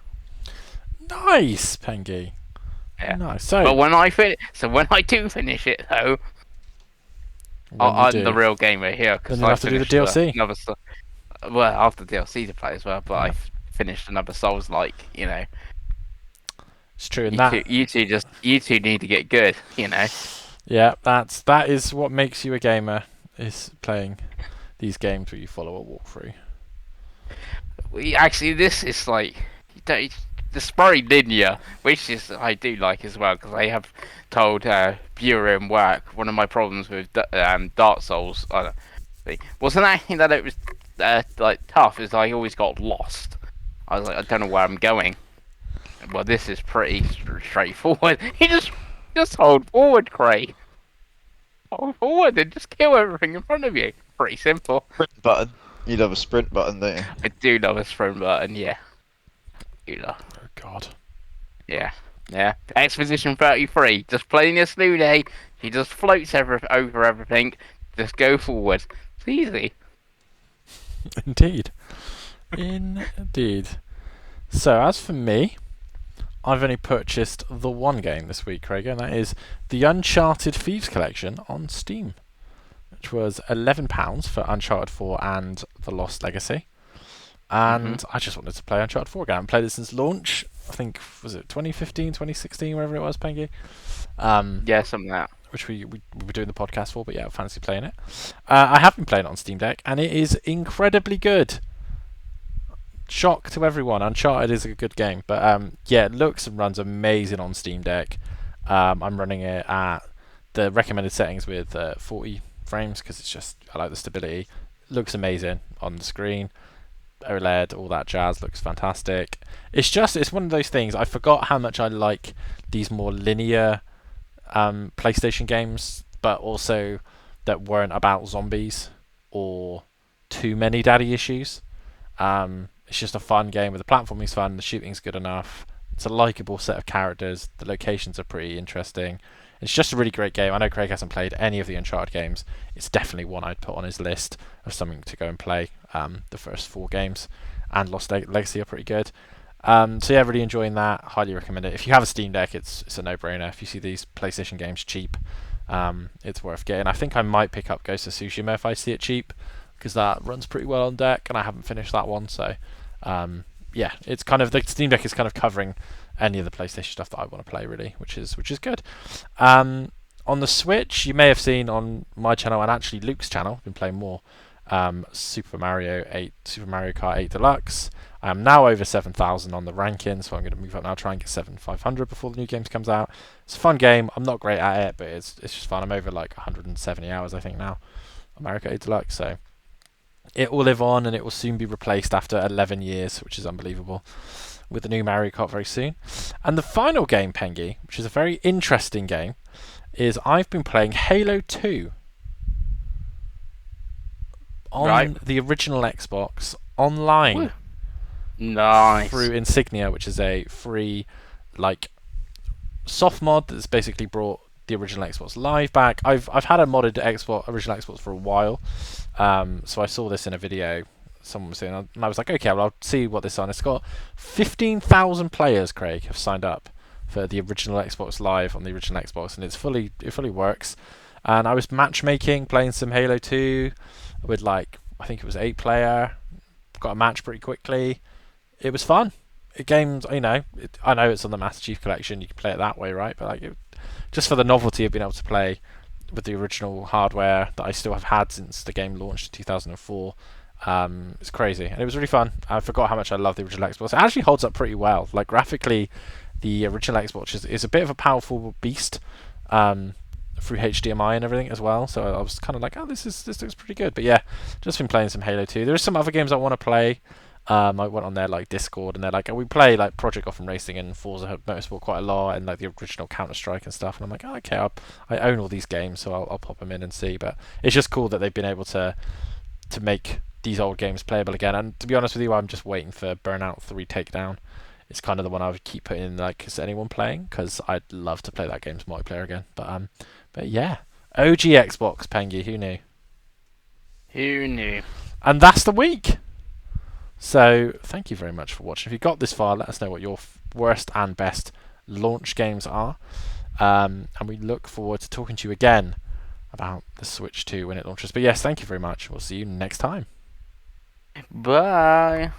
Nice, Pengi. Yeah. Nice. So, But when I do finish it though, when you I'm do, the real gamer here then because you'll I have to do the finished DLC. another. Well, after DLC to play as well, but Yeah. I finished another Souls like, It's true, and you two need to get good, yeah, that is what makes you a gamer, is playing these games where you follow a walkthrough. Actually, this is like, this very linear, which is I do like as well because I have told viewer in work one of my problems with Dark Souls wasn't actually that it was like tough, is I always got lost. I was like, I don't know where I'm going. Well, this is pretty straightforward. You just hold forward, Craig. Hold forward and just kill everything in front of you. Pretty simple. Sprint button. You love a sprint button, don't you? I do love a sprint button, yeah. Oh God. Yeah. Exposition 33. Just playing a new day. He just floats over everything. Just go forward. It's easy. Indeed. Indeed. So, as for me, I've only purchased the one game this week, Craig, and that is the Uncharted Thieves Collection on Steam, which was £11 for Uncharted 4 and The Lost Legacy. And I just wanted to play Uncharted 4 again. I haven't played it since launch. I think, was it 2015, 2016, wherever it was, Pengi? Yeah, something like that. Which we were doing the podcast for, but yeah, I fancy playing it. I have been playing it on Steam Deck, and it is incredibly good. Shock to everyone, Uncharted is a good game, but yeah, it looks and runs amazing on Steam Deck. I'm running it at the recommended settings with 40 frames because it's just, I like the stability. It looks amazing on the screen. OLED, all that jazz, looks fantastic. It's one of those things, I forgot how much I like these more linear PlayStation games, but also that weren't about zombies or too many daddy issues. It's just a fun game where the platforming's fun, the shooting's good enough, it's a likeable set of characters, the locations are pretty interesting. It's just a really great game. I know Craig hasn't played any of the Uncharted games. It's definitely one I'd put on his list of something to go and play. The first 4 games and Lost Legacy are pretty good. So yeah, really enjoying that. Highly recommend it. If you have a Steam Deck, it's a no-brainer. If you see these PlayStation games cheap, it's worth getting. I think I might pick up Ghost of Tsushima if I see it cheap, because that runs pretty well on deck, and I haven't finished that one. So yeah, it's kind of, the Steam Deck is kind of covering any of the PlayStation stuff that I want to play, really, which is good. On the Switch, you may have seen on my channel and actually Luke's channel, I've been playing more Super Mario Kart 8 Deluxe. I am now over 7,000 on the ranking, so I'm going to move up now, try and get 7,500 before the new games comes out. It's a fun game. I'm not great at it, but it's just fun. I'm over like 170 hours, I think, now on Mario Kart 8 Deluxe, so it will live on, and it will soon be replaced after 11 years, which is unbelievable, with the new Mario Kart very soon. And the final game, Pengi, which is a very interesting game, is I've been playing Halo 2 on the original Xbox online. Woo. Nice. Through Insignia, which is a free soft mod that's basically brought the original Xbox Live back. I've had a modded original Xbox for a while, so I saw this in a video someone was saying, and I was like, okay, well, I'll see what this is on. It's got 15,000 players, Craig, have signed up for the original Xbox Live on the original Xbox, and it fully works. And I was matchmaking, playing some Halo 2 with I think it was 8-player. Got a match pretty quickly. It was fun. I know it's on the Master Chief Collection. You can play it that way, right? But just for the novelty of being able to play with the original hardware that I still have had since the game launched in 2004. It's crazy, and it was really fun. I forgot how much I love the original Xbox. It actually holds up pretty well. Graphically, the original Xbox is a bit of a powerful beast through HDMI and everything as well. So I was kind of like, oh, this looks pretty good. But yeah, just been playing some Halo 2. There are some other games I want to play. I went on their like Discord, and they're like, we play like Project Gotham Racing and Forza Motorsport quite a lot, and like the original Counter Strike and stuff. And I'm like, oh, okay, I own all these games, so I'll pop them in and see. But it's just cool that they've been able to make these old games playable again. And to be honest with you, I'm just waiting for Burnout 3 Takedown. It's kind of the one I would keep putting in, like, is anyone playing? Because I'd love to play that game's multiplayer again. But yeah, OG Xbox, Pengi, who knew? Who knew? And that's the week. So thank you very much for watching. If you got this far, let us know what your worst and best launch games are. And we look forward to talking to you again about the Switch 2 when it launches. But yes, thank you very much. We'll see you next time. Bye.